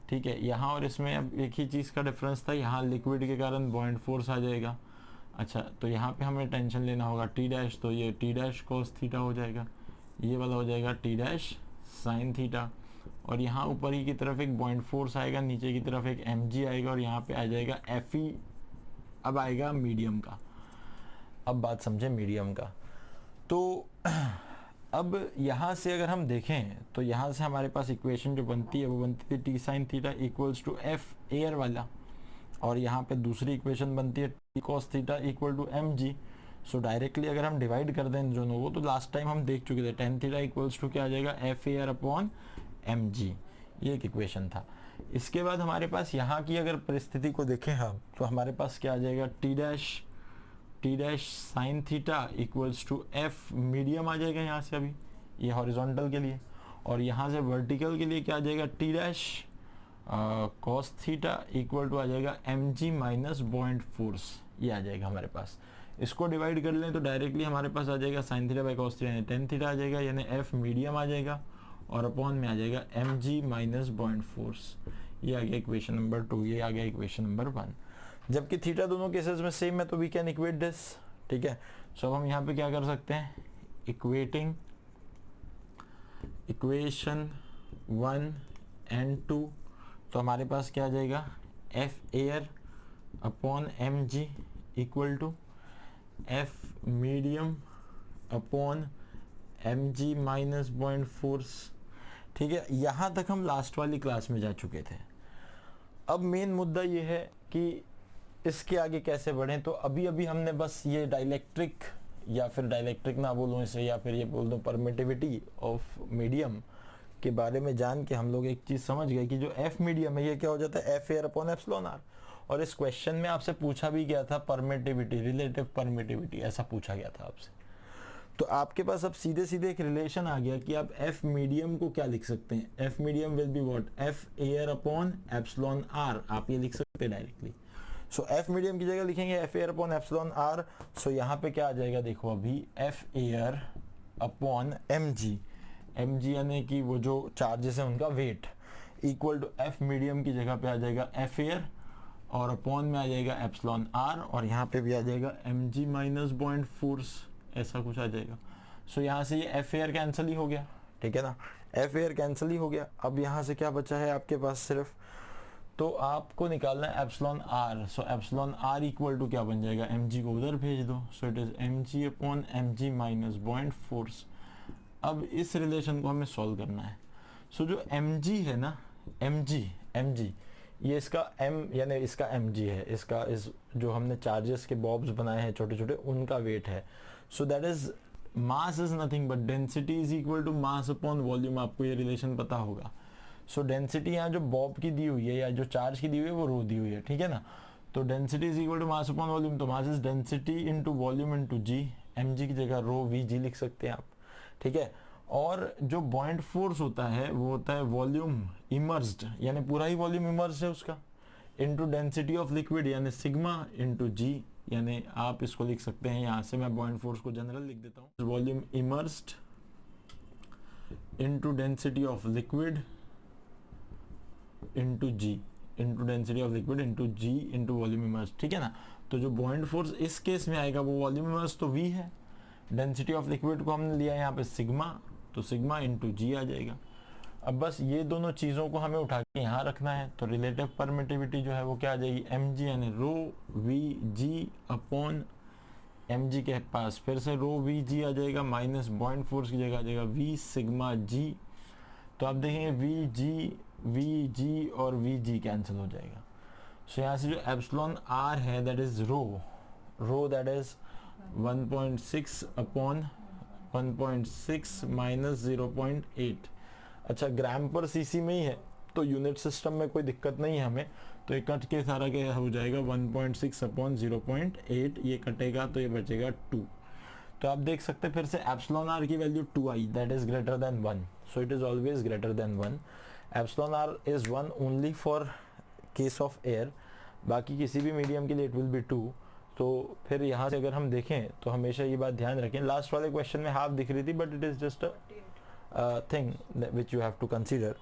ठीक है। यहाँ और इसमें अब एक ही चीज़ का डिफरेंस था, यहाँ लिक्विड के कारण बॉइंट फोर्स आ जाएगा। अच्छा, तो यहाँ पे हमें टेंशन लेना होगा T डैश, तो ये T डैश cos थीटा हो जाएगा, ये वाला हो जाएगा T डैश sin थीटा, और यहाँ ऊपर ही की तरफ एक बॉइंट फोर्स आएगा, नीचे की तरफ एक mg आएगा, और यहाँ पे आ जाएगा Fe। अब आएगा मीडियम का, अब बात समझें मीडियम का। तो अब यहाँ से अगर हम देखें तो यहाँ से हमारे पास इक्वेशन जो बनती है वो बनती थी T sin theta equals to F air वाला, और यहाँ पे दूसरी इक्वेशन बनती है T cos theta equal to mg। So directly अगर हम डिवाइड कर दें इन दोनों को, तो लास्ट टाइम हम देख चुके थे tan थीटा इक्वल्स टू क्या आ जाएगा, F एयर अपॉन mg, ये एक इक्वेशन था। इसके बाद हमारे पास यहाँ की अगर परिस्थिति को देखें हम, तो हमारे पास क्या आ जाएगा, T dash sine theta equals to F medium आ जाएगा यहाँ से, अभी ये हॉरिजॉन्टल के लिए, और यहाँ से वर्टिकल के लिए क्या आ जाएगा, T dash cos theta equal to आ जाएगा mg माइनस बॉइंट फोर्स, ये आ जाएगा हमारे पास। इसको डिवाइड कर लें तो डायरेक्टली हमारे पास आ जाएगा sine theta by cos theta, यानी टेन थीटा आ जाएगा, यानी F मीडियम आ जाएगा, और अपॉन में आ जाएगा mg माइनस बॉइंट फोर्स, ये आ गया इक्वेशन नंबर 2, ये आ गया इक्वेशन नंबर 1। जबकि थीटा दोनों केसेस में सेम है, तो वी कैन इक्वेट दिस, ठीक है। सो अब हम यहाँ पे क्या कर सकते हैं, इक्वेटिंग इक्वेशन 1 एंड 2, तो हमारे पास क्या आ जाएगा, F air upon mg equal to F medium upon mg minus buoyant force ठीक है, यहाँ तक हम लास्ट वाली क्लास में जा चुके थे। अब मेन मुद्दा ये है कि इसके आगे कैसे बढ़ें। तो अभी अभी हमने बस ये डाइलेक्ट्रिक, या फिर डाइलेक्ट्रिक ना बोलूँ इसे, या फिर ये बोल दूँ परमिटिविटी ऑफ मीडियम के बारे में जान के हम लोग एक चीज़ समझ गए कि जो एफ मीडियम है ये क्या हो जाता है, F air upon epsilon r. और इस क्वेश्चन में आपसे पूछा भी गया था परमिटिविटी, रिलेटिव परमिटिविटी, ऐसा पूछा गया था आपसे। तो आपके पास अब सीधे सीधे एक रिलेशन आ गया कि आप एफ मीडियम को क्या लिख सकते हैं, F medium will be what, F air upon epsilon r, आप ये लिख सकते हैं डायरेक्टली। सो एफ मीडियम की जगह लिखेंगे F air upon epsilon are. So यहाँ पे क्या आ जाएगा, देखो अभी F air upon M G, M G यानी कि वो जो चार्जेस हैं उनका weight, equal to F medium की जगह पे आ जाएगा एफ एयर, और अपॉन में आ जाएगा एप्सिलॉन आर, और यहाँ पे भी आ जाएगा m g minus buoyant force, ऐसा कुछ आ जाएगा। सो यहाँ से ये एफ एयर कैंसिल ही हो गया, ठीक है ना, एफ एयर कैंसिल ही हो गया। अब यहाँ से क्या बचा है आपके पास सिर्फ, तो आपको निकालना है epsilon are. So epsilon r equal to क्या बन जाएगा, एम जी को उधर भेज दो। So it is m g upon M g minus point force. अब इस रिलेशन को हमें सॉल्व करना है। सो जो एम जी है ना, एम जी ये इसका m यानी इसका एम जी है, इसका इस जो हमने चार्जेस के बॉब्स बनाए हैं छोटे छोटे, उनका वेट है। So that is mass is nothing but density is equal to mass upon volume, आपको ये रिलेशन पता होगा। सो डेंसिटी यहाँ जो बॉब की दी हुई है या जो चार्ज की दी हुई है वो रो दी हुई है, ठीक है ना। तो density is equal to mass upon volume, तो mass is density into volume into G, M G की जगह रो वी जी लिख सकते हैं आप, ठीक है। और जो बॉइंट फोर्स होता है वो होता है वॉल्यूम इमर्स्ड, यानी पूरा ही वॉल्यूम इमर्स्ड है उसका, इनटू डेंसिटी ऑफ लिक्विड यानी सिग्मा इनटू जी, यानी आप इसको लिख सकते हैं, यहाँ से मैं बॉइंट फोर्स को जनरल लिख देता हूँ, volume immersed into density of liquid into g, into density of liquid into g into volume immersed, ठीक है ना। तो जो बॉइंट फोर्स इस केस में आएगा वो वॉल्यूम इमर्स्ड तो v है, डेंसिटी ऑफ लिक्विड को हमने लिया यहाँ पे सिग्मा, तो सिग्मा इंटू जी आ जाएगा। अब बस ये दोनों चीज़ों को हमें उठा के यहाँ रखना है। तो रिलेटिव परमिटिविटी जो है वो क्या आ जाएगी, एम जी यानी rho V G upon M G के पास फिर से रो वी जी आ जाएगा, माइनस बॉइंट फोर्स की जगह आ जाएगा वी सिग्मा जी। तो आप देखेंगे वी जी और वी जी कैंसिल हो जाएगा। सो यहाँ से जो एप्सिलॉन आर है that is rho that is 1.6 upon 1.6 minus 0.8। अच्छा, ग्राम पर सीसी में ही है तो यूनिट सिस्टम में कोई दिक्कत नहीं है हमें, तो ये कट के सारा क्या हो जाएगा 1.6 अपॉन 0.8, ये कटेगा तो ये बचेगा 2। तो आप देख सकते हैं फिर से एप्सिलॉन आर की वैल्यू 2 आई, that is greater than 1, so it is always greater than 1। Epsilon r is 1 only for case of air, बाकी किसी भी मीडियम के लिए इट विल बी 2। तो फिर यहाँ से अगर हम देखें तो हमेशा ये बात ध्यान रखें, लास्ट वाले क्वेश्चन में हाफ दिख रही थी but it is just a thing which you have to consider.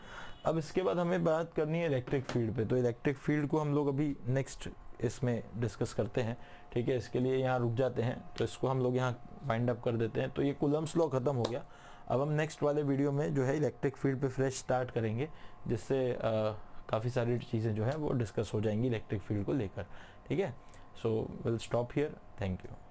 अब इसके बाद हमें बात करनी है इलेक्ट्रिक फील्ड पे। तो इलेक्ट्रिक फील्ड को हम लोग अभी नेक्स्ट इसमें डिस्कस करते हैं, ठीक है। इसके लिए यहाँ रुक जाते हैं, तो इसको हम लोग यहाँ वाइंड अप कर देते हैं। तो ये कूलम्स लॉ खत्म हो गया। अब हम नेक्स्ट वाले वीडियो में जो है इलेक्ट्रिक फील्ड पे फ्रेश स्टार्ट करेंगे, जिससे काफ़ी सारी चीज़ें जो है वो डिस्कस हो जाएंगी इलेक्ट्रिक फील्ड को लेकर, ठीक है। So we'll stop here. Thank you.